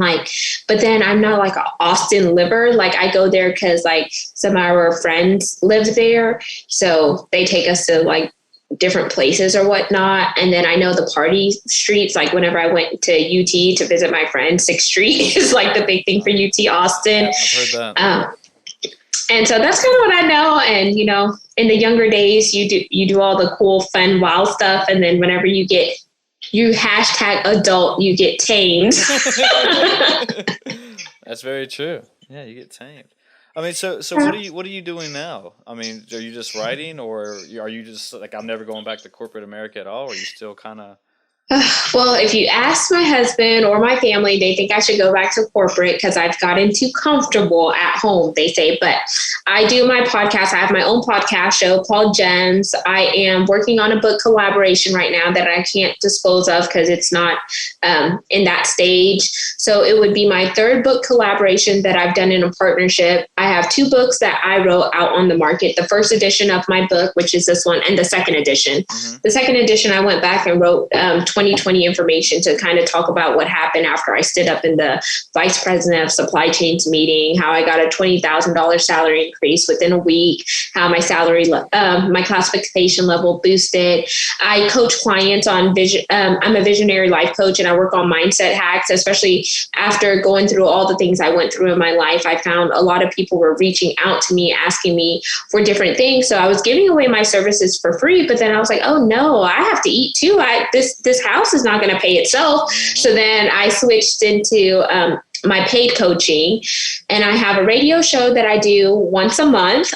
but then I'm not like an Austin liver. Like I go there because like some of our friends live there. So they take us to like different places or whatnot. And then I know the party streets, like whenever I went to UT to visit my friend, 6th Street is like the big thing for UT Austin. Yeah, I've heard that. And so that's kind of what I know. And, in the younger days, you do all the cool, fun, wild stuff. And then whenever you #adult, you get tamed. That's very true. Yeah, you get tamed. I mean, so what are you doing now? I mean, are you just writing, or are you just like, I'm never going back to corporate America at all? Or are you still kind of? Well, if you ask my husband or my family, they think I should go back to corporate because I've gotten too comfortable at home, they say. But I do my podcast. I have my own podcast show called Gems. I am working on a book collaboration right now that I can't dispose of because it's not in that stage. So it would be my 3rd book collaboration that I've done in a partnership. I have 2 books that I wrote out on the market. The 1st edition of my book, which is this one, and the 2nd edition. Mm-hmm. The 2nd edition, I went back and wrote 2020 information to kind of talk about what happened after I stood up in the vice president of supply chains meeting, how I got a $20,000 salary increase within a week, how my salary, my classification level boosted. I coach clients on vision. I'm a visionary life coach, and I work on mindset hacks, especially after going through all the things I went through in my life. I found a lot of people were reaching out to me, asking me for different things. So I was giving away my services for free, but then I was like, oh no, I have to eat too. This house is not going to pay itself. Mm-hmm. So then I switched into my paid coaching, and I have a radio show that I do once a month.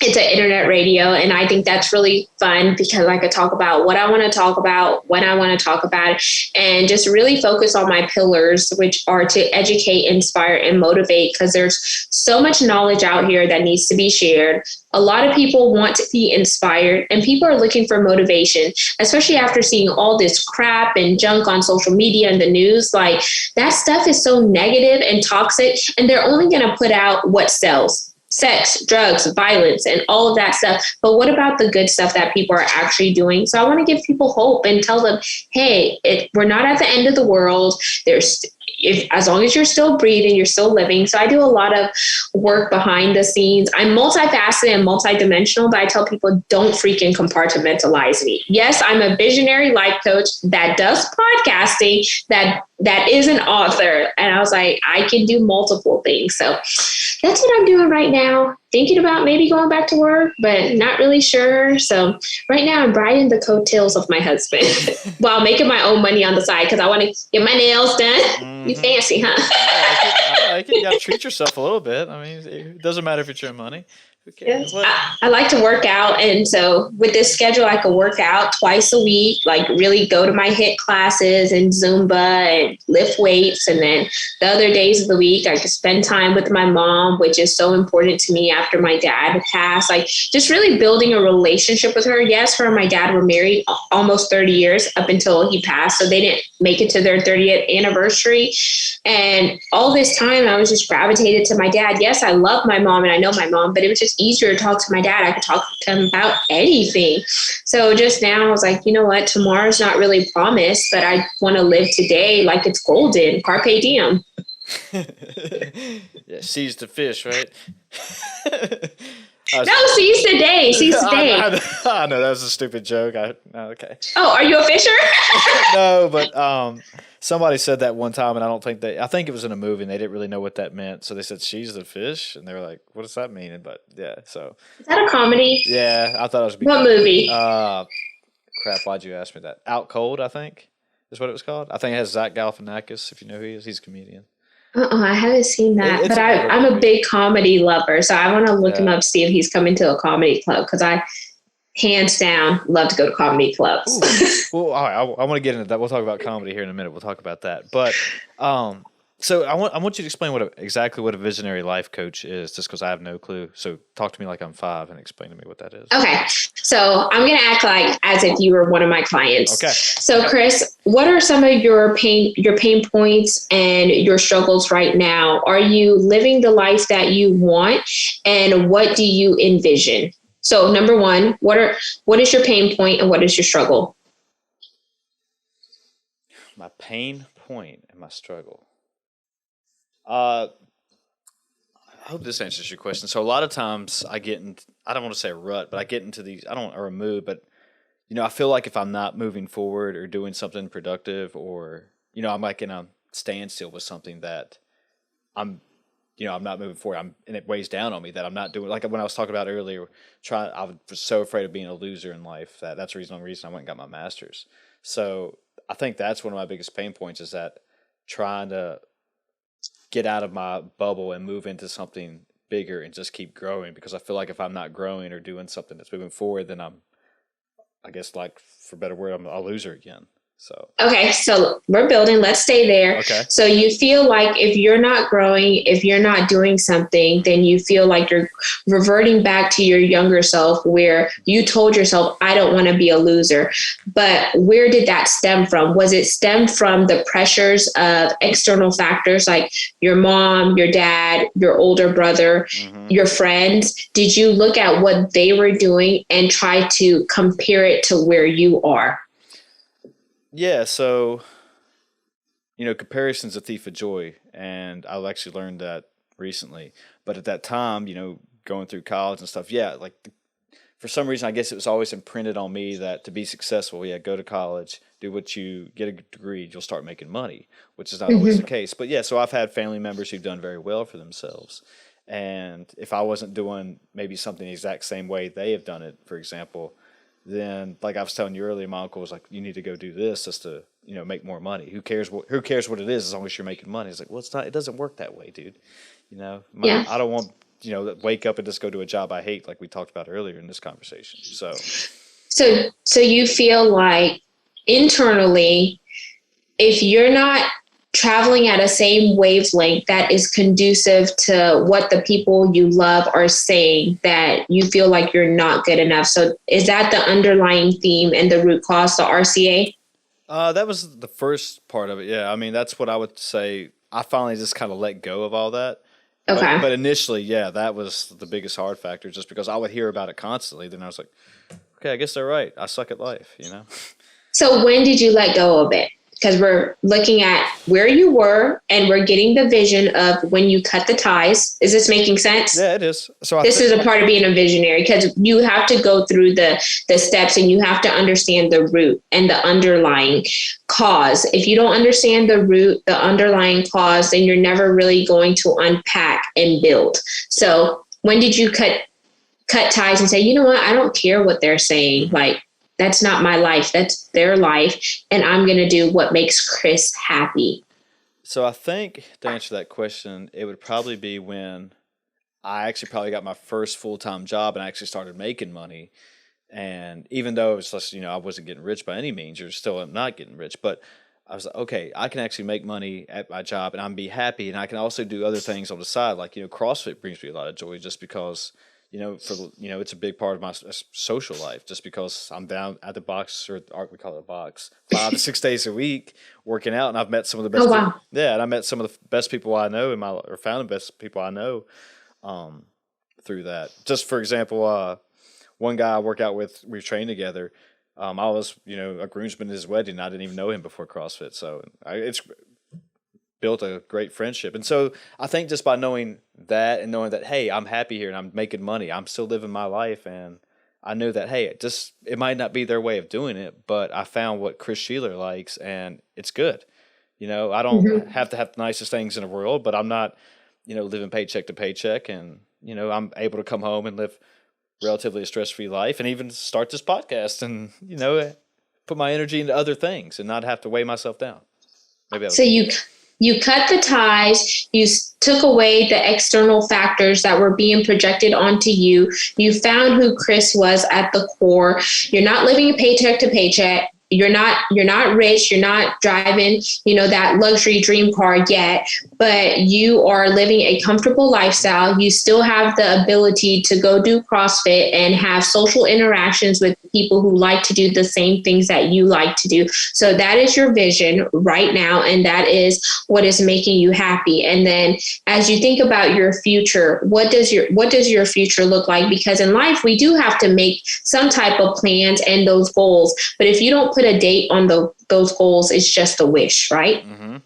It's an internet radio, and I think that's really fun because I could talk about what I want to talk about, when I want to talk about it, and just really focus on my pillars, which are to educate, inspire, and motivate, because there's so much knowledge out here that needs to be shared. A lot of people want to be inspired, and people are looking for motivation, especially after seeing all this crap and junk on social media and the news. Like, that stuff is so negative and toxic, and they're only going to put out what sells. Sex, drugs, violence, and all of that stuff. But what about the good stuff that people are actually doing? So I want to give people hope and tell them, hey, we're not at the end of the world. if as long as you're still breathing, you're still living. So I do a lot of work behind the scenes. I'm multifaceted and multidimensional, but I tell people don't freaking compartmentalize me. Yes, I'm a visionary life coach that does podcasting, that is an author. And I was like, I can do multiple things. So that's what I'm doing right now. Thinking about maybe going back to work, but not really sure. So right now I'm riding the coattails of my husband while making my own money on the side because I want to get my nails done. Mm-hmm. You fancy, huh? I like it. You got to treat yourself a little bit. I mean, it doesn't matter if it's your own money. Yes. I like to work out. And so with this schedule, I could work out twice a week, like really go to my HIIT classes and Zumba and lift weights. And then the other days of the week, I could spend time with my mom, which is so important to me after my dad passed. Like just really building a relationship with her. Yes, her and my dad were married almost 30 years up until he passed. So they didn't make it to their 30th anniversary. And all this time, I was just gravitated to my dad. Yes, I love my mom and I know my mom, but it was just easier to talk to my dad. I could talk to him about anything. So just now I was like, you know what? Tomorrow's not really promised, but I want to live today like it's golden. Carpe diem. Yeah, seize the fish, right? No, seize the day. Seize the day. I know that was a stupid joke. Okay. Oh, are you a fisher? No, but somebody said that one time, and I think it was in a movie, and they didn't really know what that meant. So they said, she's the fish, and they were like, what does that mean? But yeah, so. Is that a comedy? Yeah, I thought it was. What movie? Crap, why'd you ask me that? Out Cold, I think, is what it was called. I think it has Zach Galifianakis, if you know who he is. He's a comedian. I haven't seen that, but I'm a big comedy lover, so I want to look him up, see if he's coming to a comedy club, because I, hands down, love to go to comedy clubs. Well, all right, I want to get into that. We'll talk about comedy here in a minute. We'll talk about that. But so I want you to explain exactly what a visionary life coach is, just because I have no clue. So talk to me like I'm 5 and explain to me what that is. Okay. So I'm going to act like as if you were one of my clients. Okay. So Chris, what are some of your pain points and your struggles right now? Are you living the life that you want? And what do you envision? So number one, what is your pain point and what is your struggle? My pain point and my struggle. I hope this answers your question. So a lot of times I don't want to say a rut, but I get into these, or a mood, but I feel like if I'm not moving forward or doing something productive, or, I'm like in a standstill with something that I'm not moving forward. And it weighs down on me that I'm not doing, like when I was talking about earlier, I was so afraid of being a loser in life that's the reason I went and got my master's. So I think that's one of my biggest pain points, is that trying to get out of my bubble and move into something bigger and just keep growing, because I feel like if I'm not growing or doing something that's moving forward, then I guess, like, for a better word, I'm a loser again. So okay, so we're building. Let's stay there. Okay. So you feel like if you're not growing, if you're not doing something, then you feel like you're reverting back to your younger self, where you told yourself, I don't want to be a loser. But where did that stem from? Was it stem from the pressures of external factors like your mom, your dad, your older brother, your friends? Did you look at what they were doing and try to compare it to where you are? Yeah, so, comparison's a thief of joy, and I've actually learned that recently. But at that time, going through college and stuff, for some reason, I guess it was always imprinted on me that to be successful, go to college, get a degree, you'll start making money, which is not always the case. But yeah, so I've had family members who've done very well for themselves. And if I wasn't doing maybe something the exact same way they have done it, for example, then, like I was telling you earlier, my uncle was like, you need to go do this just to, make more money. Who cares what it is as long as you're making money? It's like, well, it doesn't work that way, dude. I don't want, wake up and just go to a job I hate, like we talked about earlier in this conversation. So you feel like internally, if you're not traveling at a same wavelength that is conducive to what the people you love are saying, that you feel like you're not good enough. So is that the underlying theme and the root cause, the RCA? That was the first part of it. Yeah. I mean, that's what I would say. I finally just kind of let go of all that. Okay. But initially, yeah, that was the biggest hard factor, just because I would hear about it constantly. Then I was like, okay, I guess they're right. I suck at life, So when did you let go of it? because we're looking at where you were and we're getting the vision of when you cut the ties. Is this making sense? Yeah, it is. So this is a part of being a visionary, because you have to go through the steps and you have to understand the root and the underlying cause. If you don't understand the root, the underlying cause, then you're never really going to unpack and build. So when did you cut ties and say, you know what, I don't care what they're saying. Like, that's not my life. That's their life. And I'm going to do what makes Chris happy. So I think to answer that question, it would probably be when I actually probably got my first full-time job and I actually started making money. And even though it was just, I wasn't getting rich by any means, or still am not getting rich, but I was like, okay, I can actually make money at my job and I'm be happy. And I can also do other things on the side. Like, CrossFit brings me a lot of joy just because, it's a big part of my social life, just because I'm down at the box, or we call it a box, 5 to 6 days a week working out. And I've met some of the best. Oh, wow. And I met some of the best people I know or found the best people I know through that. Just for example, one guy I work out with, we trained together. I was, a groomsman at his wedding. I didn't even know him before CrossFit. So it's built a great friendship. And so I think just by knowing that and knowing that, hey, I'm happy here and I'm making money, I'm still living my life. And I knew that, hey, it might not be their way of doing it, but I found what Chris Shelor likes and it's good. I don't have to have the nicest things in the world, but I'm not, living paycheck to paycheck. And, I'm able to come home and live relatively a stress-free life and even start this podcast and, put my energy into other things and not have to weigh myself down. So you cut the ties, you took away the external factors that were being projected onto you. You found who Chris was at the core. You're not living paycheck to paycheck. You're not rich. You're not driving, that luxury dream car yet, but you are living a comfortable lifestyle. You still have the ability to go do CrossFit and have social interactions with people who like to do the same things that you like to do. So that is your vision right now. And that is what is making you happy. And then as you think about your future, what does your future look like? Because in life, we do have to make some type of plans and those goals. But if you don't put a date on those goals, it's just a wish, right? Mm-hmm.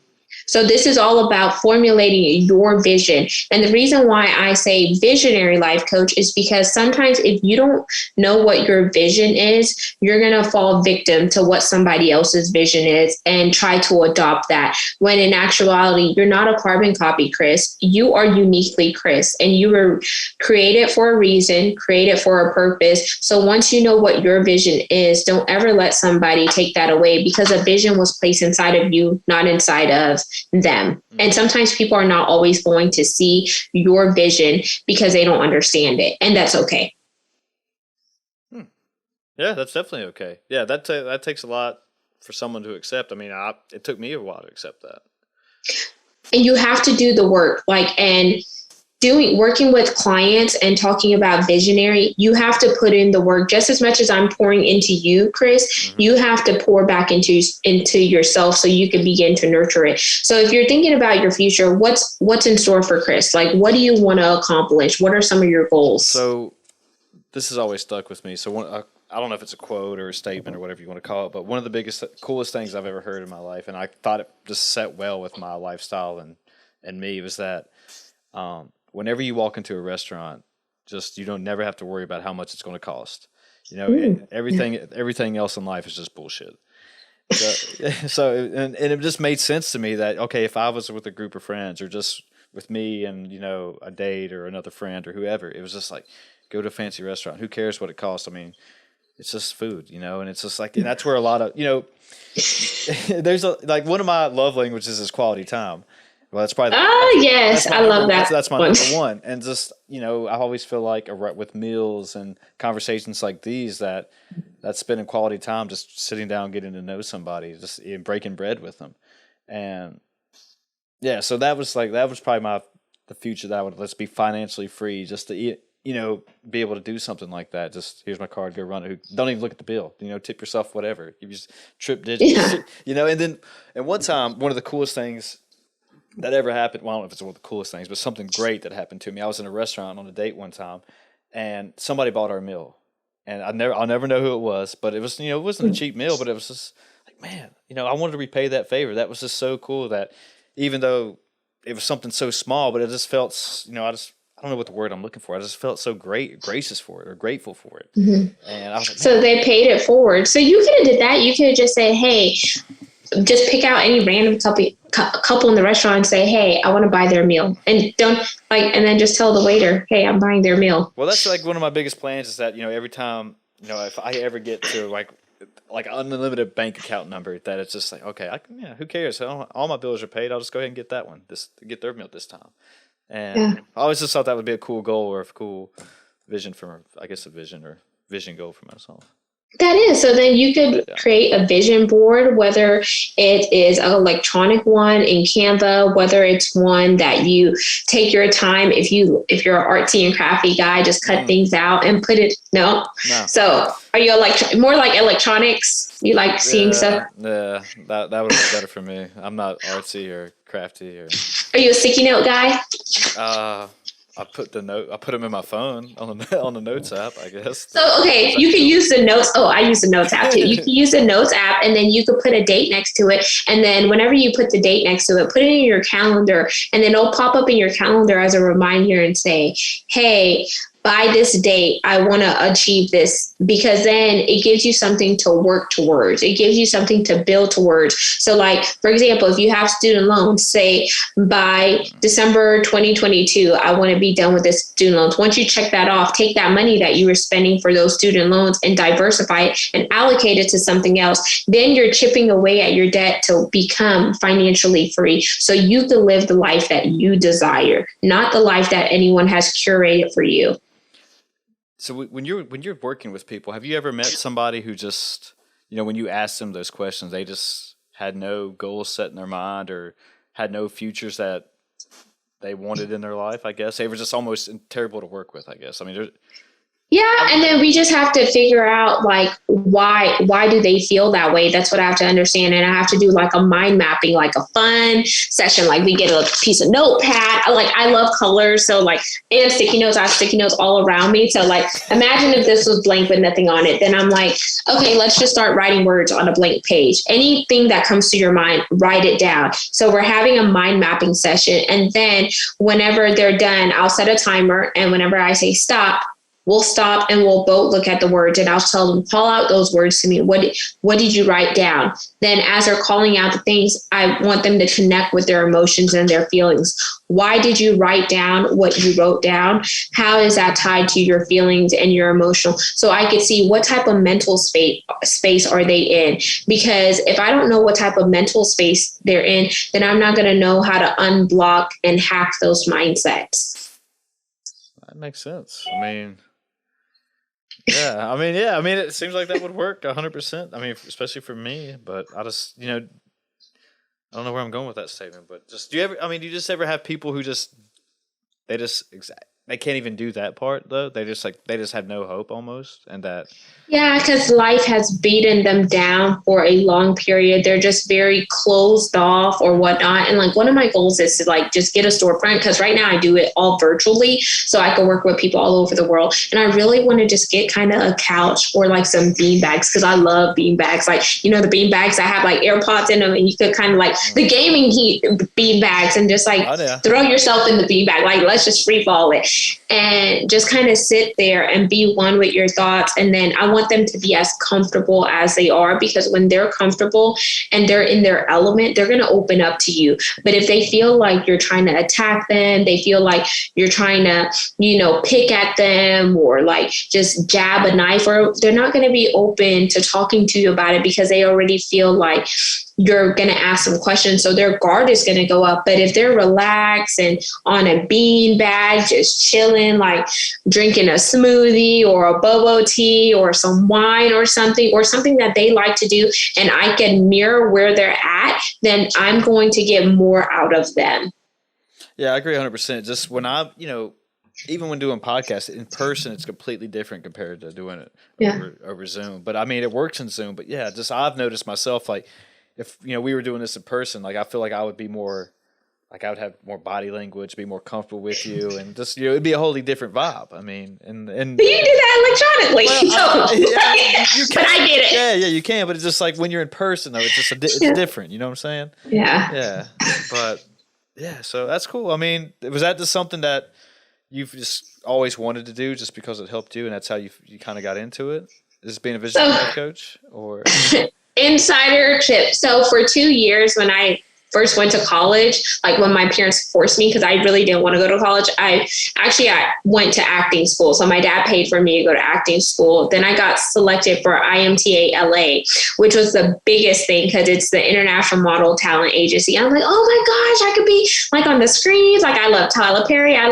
So this is all about formulating your vision. And the reason why I say visionary life coach is because sometimes if you don't know what your vision is, you're going to fall victim to what somebody else's vision is and try to adopt that. When in actuality, you're not a carbon copy, Chris. You are uniquely Chris, and you were created for a reason, created for a purpose. So once you know what your vision is, don't ever let somebody take that away, because a vision was placed inside of you, not inside of them. And sometimes people are not always going to see your vision because they don't understand it. And that's okay. Yeah, that's definitely okay. Yeah, that takes a lot for someone to accept. I mean, it took me a while to accept that. And you have to do the work, working with clients and talking about visionary, you have to put in the work just as much as I'm pouring into you, Chris. Mm-hmm. You have to pour back into yourself so you can begin to nurture it. So if you're thinking about your future, what's in store for Chris? Like, what do you want to accomplish? What are some of your goals? So this has always stuck with me. So I don't know if it's a quote or a statement or whatever you want to call it, but one of the coolest things I've ever heard in my life, and I thought it just set well with my lifestyle and me, was that whenever you walk into a restaurant, you don't never have to worry about how much it's going to cost. Everything else in life is just bullshit. So it just made sense to me that, okay, if I was with a group of friends or just with me and, a date or another friend or whoever, it was just like, go to a fancy restaurant. Who cares what it costs? I mean, it's just food, and it's just like, and that's where a lot of, there's one of my love languages is quality time. Well, that's probably. Yes, I love that. That's my number one. And just, I always feel like with meals and conversations like these that spending quality time, just sitting down, getting to know somebody, just breaking bread with them. And yeah, so that was probably the future that I would, let's be financially free, just to eat, be able to do something like that. Just, here's my card, go run it. Don't even look at the bill, tip yourself, whatever. You just trip digits, and one time, one of the coolest things that ever happened, well, I don't know if it's one of the coolest things, but something great that happened to me. I was in a restaurant on a date one time, and somebody bought our meal, and I'll never know who it was, but it was, it wasn't a cheap meal, but it was just like, man, I wanted to repay that favor. That was just so cool that even though it was something so small, but it just felt, I don't know what the word I'm looking for. I just felt so gracious for it or grateful for it. Mm-hmm. And I was like, so they paid it forward. So you could have did that. You could have just said, hey, just pick out any random couple in the restaurant and say, hey, I want to buy their meal. And and then just tell the waiter, hey, I'm buying their meal. Well, that's like one of my biggest plans is that, every time, if I ever get to like an unlimited bank account number, that it's just like, okay, who cares? All my bills are paid. I'll just go ahead and get that one, get their meal this time. And I always just thought that would be a cool goal or a cool vision vision goal for myself. That is. So then you could create a vision board, whether it is an electronic one in Canva, whether it's one that you take your time. If you're an artsy and crafty guy, just cut things out and put it. No. So are you more like electronics? You like seeing stuff? Yeah, that would be better for me. I'm not artsy or crafty or. Are you a sticky note guy? I put them in my phone on the notes app, I guess. So, okay, you can use the notes. Oh, I use the notes app too. You can use the notes app and then you could put a date next to it. And then whenever you put the date next to it, put it in your calendar and then it'll pop up in your calendar as a reminder and say, hey, by this date, I want to achieve this, because then it gives you something to work towards. It gives you something to build towards. So like, for example, if you have student loans, say by December 2022, I want to be done with this student loans. Once you check that off, take that money that you were spending for those student loans and diversify it and allocate it to something else. Then you're chipping away at your debt to become financially free. So you can live the life that you desire, not the life that anyone has curated for you. So when you're working with people, have you ever met somebody who just, when you ask them those questions, they just had no goals set in their mind or had no futures that they wanted in their life, I guess? They were just almost terrible to work with, I guess. I mean, yeah, and then we just have to figure out like why do they feel that way? That's what I have to understand, and I have to do like a mind mapping, like a fun session. Like we get a piece of notepad. I love colors, so like and sticky notes. I have sticky notes all around me. So like, imagine if this was blank with nothing on it. Then I'm like, okay, let's just start writing words on a blank page. Anything that comes to your mind, write it down. So we're having a mind mapping session, and then whenever they're done, I'll set a timer, and whenever I say stop, we'll stop and we'll both look at the words, and I'll tell them, call out those words to me. What did you write down? Then as they're calling out the things, I want them to connect with their emotions and their feelings. Why did you write down what you wrote down? How is that tied to your feelings and your emotional? So I could see what type of mental space are they in? Because if I don't know what type of mental space they're in, then I'm not going to know how to unblock and hack those mindsets. That makes sense. It seems like that would work 100%. I mean, especially for me, but I just, I don't know where I'm going with that statement, but just, do you just ever have people who they can't even do that part though? They just have no hope almost, and that. Yeah, because life has beaten them down for a long period. They're just very closed off or whatnot. And like one of my goals is to like just get a storefront, because right now I do it all virtually, so I can work with people all over the world. And I really want to just get kind of a couch or like some bean bags, because I love bean bags. Like, the bean bags that have like AirPods in them, and you could kind of like the gaming bean bags and just like throw yourself in the bean bag. Like, let's just free fall it and just kind of sit there and be one with your thoughts. And then I want them to be as comfortable as they are, because when they're comfortable and they're in their element, they're going to open up to you. But if they feel like you're trying to attack them, they feel like you're trying to, pick at them or like just jab a knife, or they're not going to be open to talking to you about it, because they already feel like you're going to ask them questions. So their guard is going to go up. But if they're relaxed and on a bean bag, just chilling, like drinking a smoothie or a boba tea or some wine or something that they like to do, and I can mirror where they're at, then I'm going to get more out of them. Yeah, I agree 100%. Just when even when doing podcasts in person, it's completely different compared to doing it over Zoom. But I mean, it works in Zoom. But yeah, just I've noticed myself, like, if we were doing this in person, like I feel like I would be more like I would have more body language, be more comfortable with you, and just it'd be a wholly different vibe. I mean, and but you can do that electronically. But I get it. Yeah, you can. But it's just like when you're in person, though, it's just it's different. You know what I'm saying? Yeah. But yeah, so that's cool. I mean, was that just something that you've just always wanted to do, just because it helped you, and that's how you kind of got into it? Is being a visionary life coach, or insider tip? So for 2 years, when I first went to college, like when my parents forced me, because I really didn't want to go to college, I went to acting school. So my dad paid for me to go to acting school. Then I got selected for IMTA LA, which was the biggest thing because it's the International Model Talent Agency. I'm like, oh my gosh, I could be like on the screens. Like I love Tyler Perry. I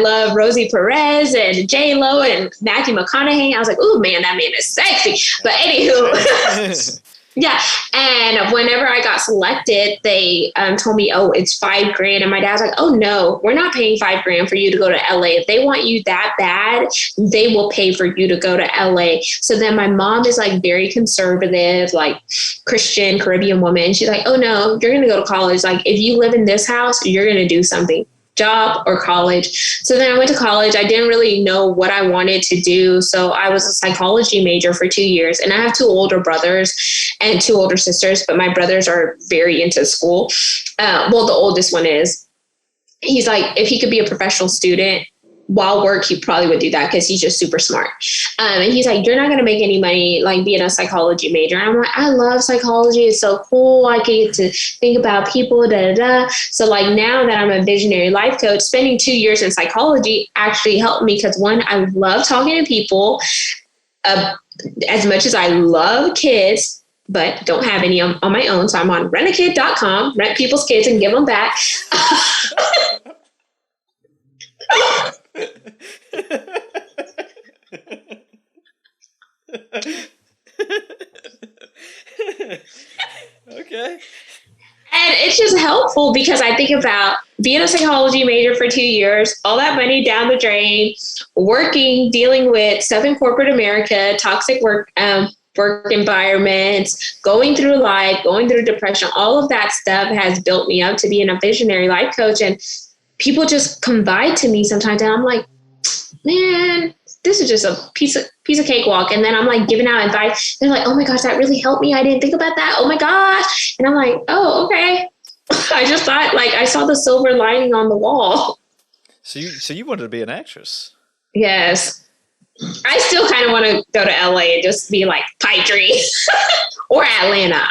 love Rosie Perez and J Lo and Matthew McConaughey. I was like, oh man, that man is sexy. But anywho. Yeah. And whenever I got selected, they told me, oh, it's $5,000. And my dad's like, oh, no, we're not paying $5,000 for you to go to LA. If they want you that bad, they will pay for you to go to LA. So then my mom is like very conservative, like Christian Caribbean woman. She's like, oh, no, you're going to go to college. Like if you live in this house, you're going to do something. Job or college. So then I went to college. I didn't really know what I wanted to do. So I was a psychology major for 2 years. And I have 2 older brothers and 2 older sisters, but my brothers are very into school. Well, the oldest one is. He's like, if he could be a professional student while work, he probably would do that because he's just super smart. And he's like, you're not going to make any money like being a psychology major. And I'm like, I love psychology. It's so cool. I get to think about people, So like now that I'm a visionary life coach, spending 2 years in psychology actually helped me because one, I love talking to people as much as I love kids, but don't have any on my own. So I'm on rentakid.com, rent people's kids and give them back. Okay. And it's just helpful because I think about being a psychology major for 2 years, all that money down the drain, working, dealing with stuff in corporate America, toxic work environments, going through life, going through depression, all of that stuff has built me up to being a visionary life coach. And people just confide to me sometimes, and I'm like, man, this is just a piece of cakewalk. And then I'm like giving out advice. They're like, oh my gosh, that really helped me. I didn't think about that. Oh my gosh. And I'm like, oh, okay. I just thought, like, I saw the silver lining on the wall. So you wanted to be an actress? Yes. I still kind of want to go to LA and just be like pipe dream or Atlanta.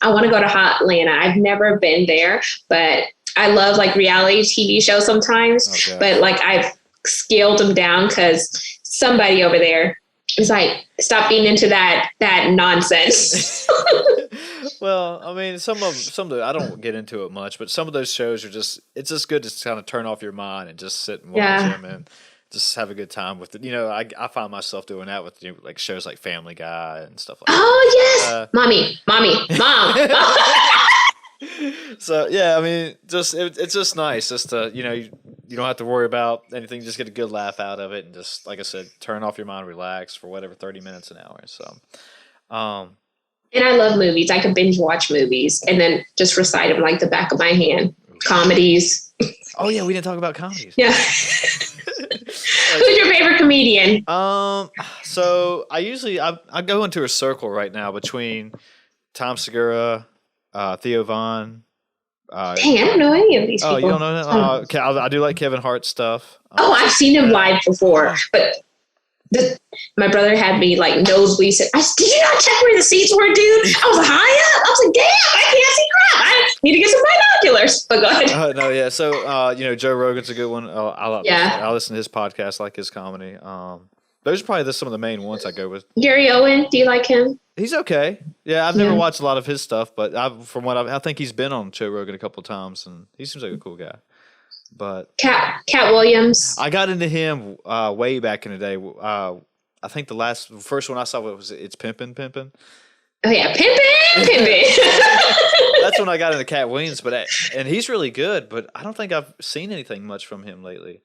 I want to go to hot Atlanta. I've never been there, but I love like reality TV shows sometimes, okay. But like I've scaled them down because somebody over there is like, stop being into that nonsense. Well, I mean, some of the, I don't get into it much, but some of those shows are it's just good to kind of turn off your mind and just sit and watch them and just have a good time with it. You know, I find myself doing that with like shows like Family Guy and stuff like that. Oh, yes. Mommy, mom. So, yeah, I mean, just it's just nice just to, you don't have to worry about anything. Just get a good laugh out of it and just, like I said, turn off your mind, relax for whatever, 30 minutes an hour. So, and I love movies. I can binge watch movies and then just recite them like the back of my hand. Comedies. Oh, yeah, we didn't talk about comedies. Yeah. Who's your favorite comedian? So I go into a circle right now between Tom Segura, Theo Von. Dang, I don't know any of these people. Oh, you don't know him? I do like Kevin Hart's stuff. I've seen him live before, but my brother had me like nosebleed. Said, did you not check where the seats were, dude? I was high up. I was like, damn, I can't see crap. I need to get some binoculars. But go ahead. No, yeah. So, Joe Rogan's a good one. I listen to his podcast, I like his comedy. Those are probably some of the main ones I go with. Gary Owen, do you like him? He's okay. Yeah, I've never watched a lot of his stuff, but I think he's been on Joe Rogan a couple of times, and he seems like a cool guy. But Cat Williams. I got into him way back in the day. I think the first one I saw was It's Pimpin'. Oh yeah, Pimpin'. That's when I got into Cat Williams, and he's really good. But I don't think I've seen anything much from him lately.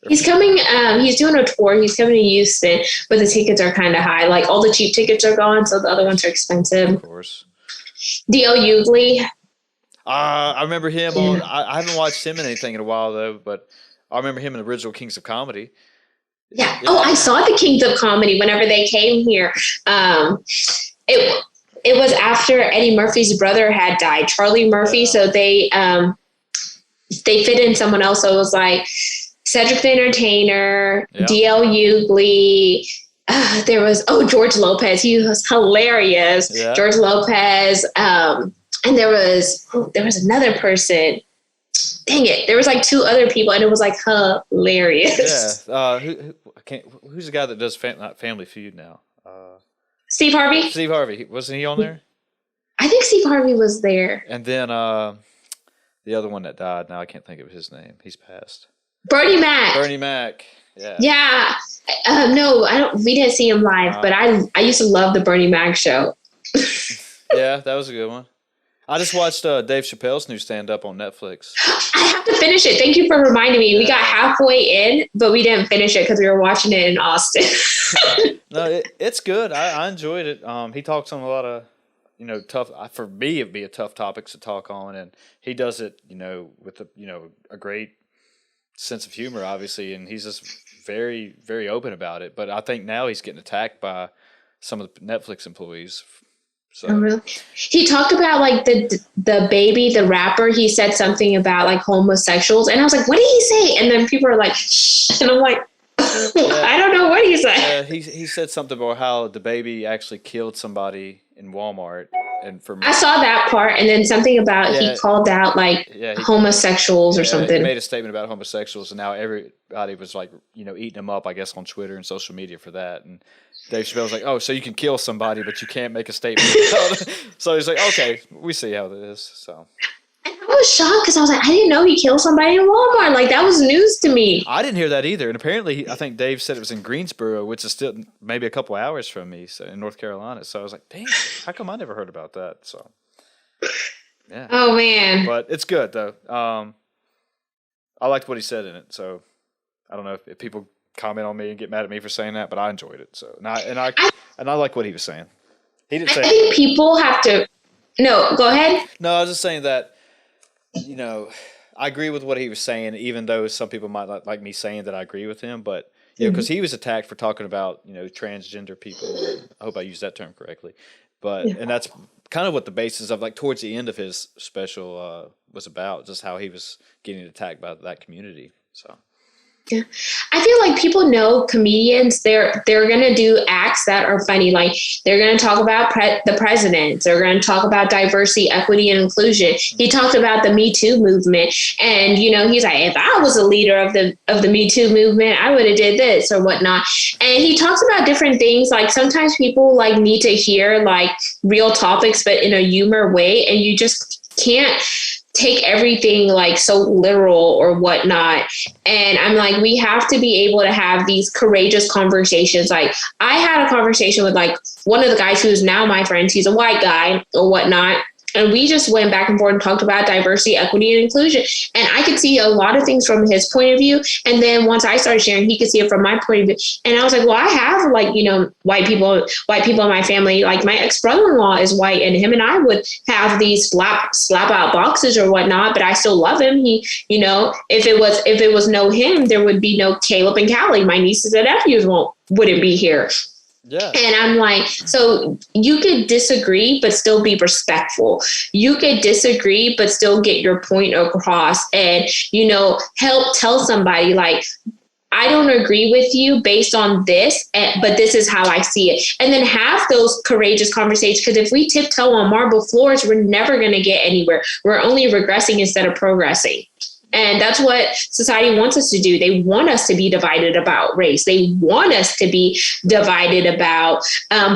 He's coming. He's doing a tour. He's coming to Houston, but the tickets are kind of high. Like all the cheap tickets are gone, so the other ones are expensive. Of course. D.L. Hughley. I remember him on. I haven't watched him in anything in a while though, but I remember him in the original Kings of Comedy. Yeah. Oh, I saw the Kings of Comedy whenever they came here. It was after Eddie Murphy's brother had died, Charlie Murphy. So they fit in someone else. So it was like Cedric the Entertainer, D.L. Hughley. There was George Lopez. He was hilarious. Yeah. George Lopez. And there was another person. Dang it! There was like two other people, and it was like hilarious. Yeah. Who's the guy that does Family Feud now? Steve Harvey. Steve Harvey, wasn't he on there? I think Steve Harvey was there. And then the other one that died. Now I can't think of his name. He's passed. Bernie Mac. Bernie Mac. Yeah. Yeah. No, I don't. We didn't see him live, but I used to love the Bernie Mac show. Yeah, that was a good one. I just watched Dave Chappelle's new stand-up on Netflix. I have to finish it. Thank you for reminding me. We got halfway in, but we didn't finish it because we were watching it in Austin. No, it's good. I enjoyed it. He talks on a lot of, tough. For me, it'd be a tough topics to talk on, and he does it, with a great sense of humor, obviously, and he's just very, very open about it. But I think now he's getting attacked by some of the Netflix employees. So. Oh, really? He talked about like the baby, the rapper. He said something about like homosexuals, and I was like, "What did he say?" And then people are like, "Shh," and I'm like, "I don't know what he said." He said something about how the baby actually killed somebody in Walmart, and I saw that part, and then something about he called out like homosexuals or something. He made a statement about homosexuals, and now everybody was like, eating them up, I guess, on Twitter and social media for that, and. Dave Chappelle was like, "Oh, so you can kill somebody, but you can't make a statement." So he's like, "Okay, we see how it is." So I was shocked because I was like, "I didn't know he killed somebody in Walmart. Like that was news to me." I didn't hear that either, and apparently, I think Dave said it was in Greensboro, which is still maybe a couple hours from me, so in North Carolina. So I was like, "Dang, how come I never heard about that?" So yeah. Oh man. But it's good though. I liked what he said in it, so I don't know if people comment on me and get mad at me for saying that, but I enjoyed it. So I like what he was saying. He didn't say. I think people have to. No, go ahead. No, I was just saying that. I agree with what he was saying, even though some people might not like me saying that I agree with him. But because he was attacked for talking about transgender people. I hope I used that term correctly. But and that's kind of what the basis of like towards the end of his special was about, just how he was getting attacked by that community. So. Yeah. I feel like people know comedians, they're going to do acts that are funny. Like they're going to talk about the president. They're going to talk about diversity, equity, and inclusion. He talked about the Me Too movement. And, he's like, if I was a leader of the Me Too movement, I would have did this or whatnot. And he talks about different things. Like sometimes people like need to hear like real topics, but in a humor way. And you just can't take everything like so literal or whatnot. And I'm like, we have to be able to have these courageous conversations. Like I had a conversation with like one of the guys who's now my friend. He's a white guy or whatnot. And we just went back and forth and talked about diversity, equity, and inclusion. And I could see a lot of things from his point of view. And then once I started sharing, he could see it from my point of view. And I was like, well, I have like, white people in my family. Like my ex-brother-in-law is white, and him and I would have these slap out boxes or whatnot, but I still love him. He, if it was no him, there would be no Caleb and Callie. My nieces and nephews wouldn't be here. Yeah. And I'm like, so you could disagree, but still be respectful. You could disagree, but still get your point across and, help tell somebody like, I don't agree with you based on this, but this is how I see it. And then have those courageous conversations. Because if we tiptoe on marble floors, we're never going to get anywhere. We're only regressing instead of progressing. And that's what society wants us to do. They want us to be divided about race. They want us to be divided about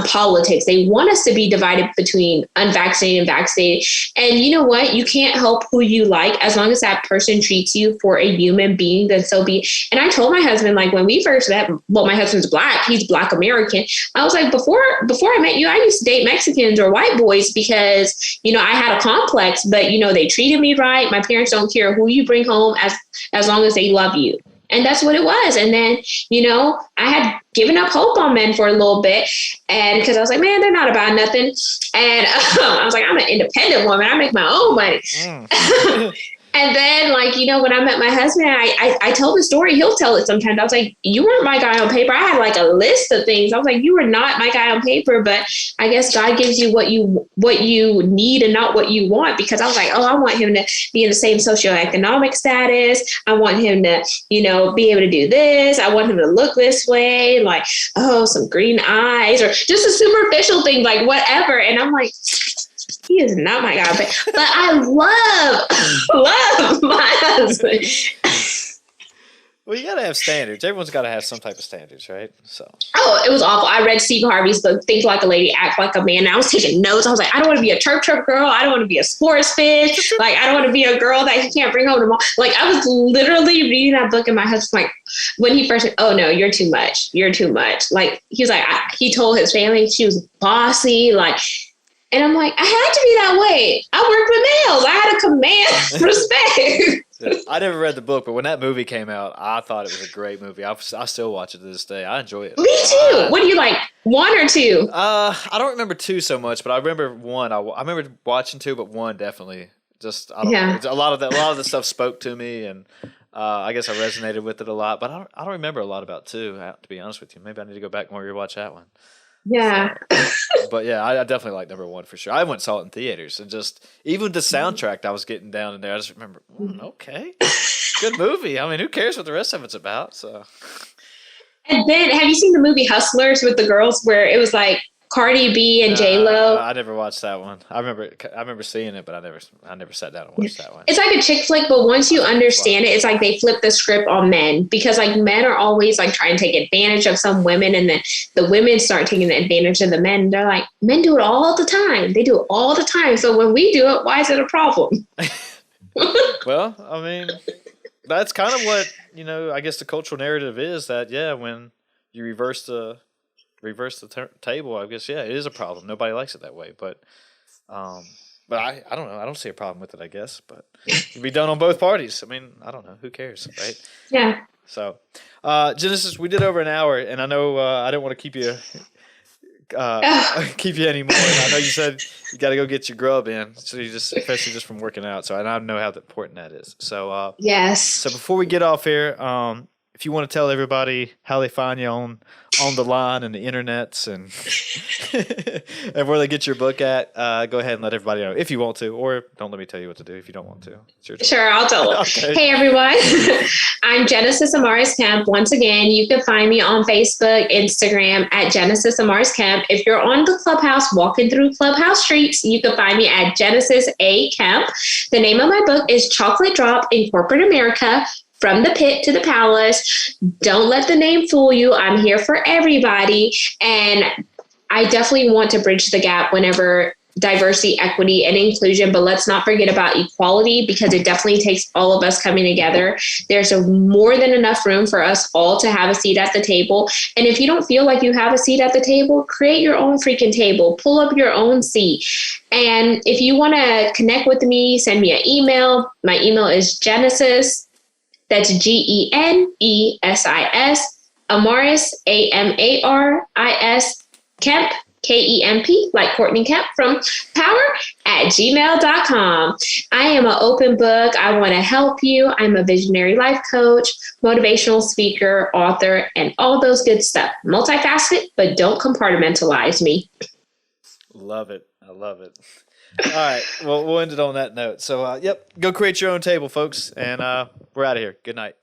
politics. They want us to be divided between unvaccinated and vaccinated. And you know what? You can't help who you like as long as that person treats you for a human being, then so be. And I told my husband, like when we first met, well, my husband's Black. He's Black American. I was like, before I met you, I used to date Mexicans or white boys because, I had a complex, but, they treated me right. My parents don't care who you bring home as long as they love you. And that's what it was. And then, I had given up hope on men for a little bit. And because I was like, man, they're not about nothing. And I was like, I'm an independent woman. I make my own money. And then, when I met my husband, I told the story. He'll tell it sometimes. I was like, you weren't my guy on paper. I had like a list of things. I was like, you were not my guy on paper, but I guess God gives you what you need and not what you want. Because I was like, I want him to be in the same socioeconomic status. I want him to, be able to do this. I want him to look this way, like, some green eyes, or just a superficial thing, like whatever. And I'm like, he is not my guy, but I love my husband. Well, you got to have standards. Everyone's got to have some type of standards, right? So. Oh, it was awful. I read Steve Harvey's book, Think Like a Lady, Act Like a Man. And I was taking notes. I was like, I don't want to be a chirp girl. I don't want to be a sports fish. Like, I don't want to be a girl that he can't bring home to mom. Like, I was literally reading that book, and my husband's like, when he first said, oh, no, you're too much. You're too much. Like, he was like, he told his family she was bossy, like. And I'm like, I had to be that way. I worked with males. I had to command respect. I never read the book, but when that movie came out, I thought it was a great movie. I still watch it to this day. I enjoy it. Me too. What do you like? 1 or 2? I don't remember 2 so much, but I remember 1. I remember watching 2, but 1 definitely. Just I don't know. A lot of the stuff spoke to me, and I guess I resonated with it a lot. But I don't remember a lot about 2. To be honest with you, maybe I need to go back and rewatch that one. Yeah. But yeah, I definitely like number 1 for sure. I went and saw it in theaters, and just even the soundtrack I was getting down in there. I just remember, okay, good movie. I mean, who cares what the rest of it's about? So. And then, have you seen the movie Hustlers with the girls, where it was like Cardi B and J-Lo? I never watched that one. I remember seeing it, but I never sat down and watched that one. It's like a chick flick, but once you understand it, it's like they flip the script on men, because like men are always like trying to take advantage of some women, and then the women start taking advantage of the men. They're like, men do it all the time. They do it all the time. So when we do it, why is it a problem? Well, I mean, that's kind of what, I guess the cultural narrative is that, when you reverse the table, I guess, it is a problem. Nobody likes it that way, but I don't know. I don't see a problem with it, I guess, but it can be done on both parties. I mean, I don't know. Who cares, right? Yeah. So, Genesis, we did over an hour, and I know I didn't want to keep you anymore. And I know you said you got to go get your grub in, so especially just from working out. So I know how important that is. So yes. So before we get off here, if you want to tell everybody how they find you on the line and the internets and and where they get your book at, go ahead and let everybody know if you want to, or don't let me tell you what to do if you don't want to. Sure, I'll tell them. Okay. Hey, everyone. I'm Genesis Amaris Kemp. Once again, you can find me on Facebook, Instagram at Genesis Amaris Kemp. If you're on the Clubhouse, walking through Clubhouse streets, you can find me at Genesis A. Kemp. The name of my book is Chocolate Drop in Corporate America, From the Pit to the Palace. Don't let the name fool you. I'm here for everybody. And I definitely want to bridge the gap whenever diversity, equity, and inclusion, but let's not forget about equality, because it definitely takes all of us coming together. There's more than enough room for us all to have a seat at the table. And if you don't feel like you have a seat at the table, create your own freaking table, pull up your own seat. And if you want to connect with me, send me an email. My email is Genesis. That's Genesis, Amaris, Amaris, Kemp, Kemp, like Courtney Kemp from Power, at gmail.com. I am an open book. I want to help you. I'm a visionary life coach, motivational speaker, author, and all those good stuff. Multifaceted, but don't compartmentalize me. Love it. I love it. All right. Well, we'll end it on that note. So, go create your own table, folks. And we're out of here. Good night.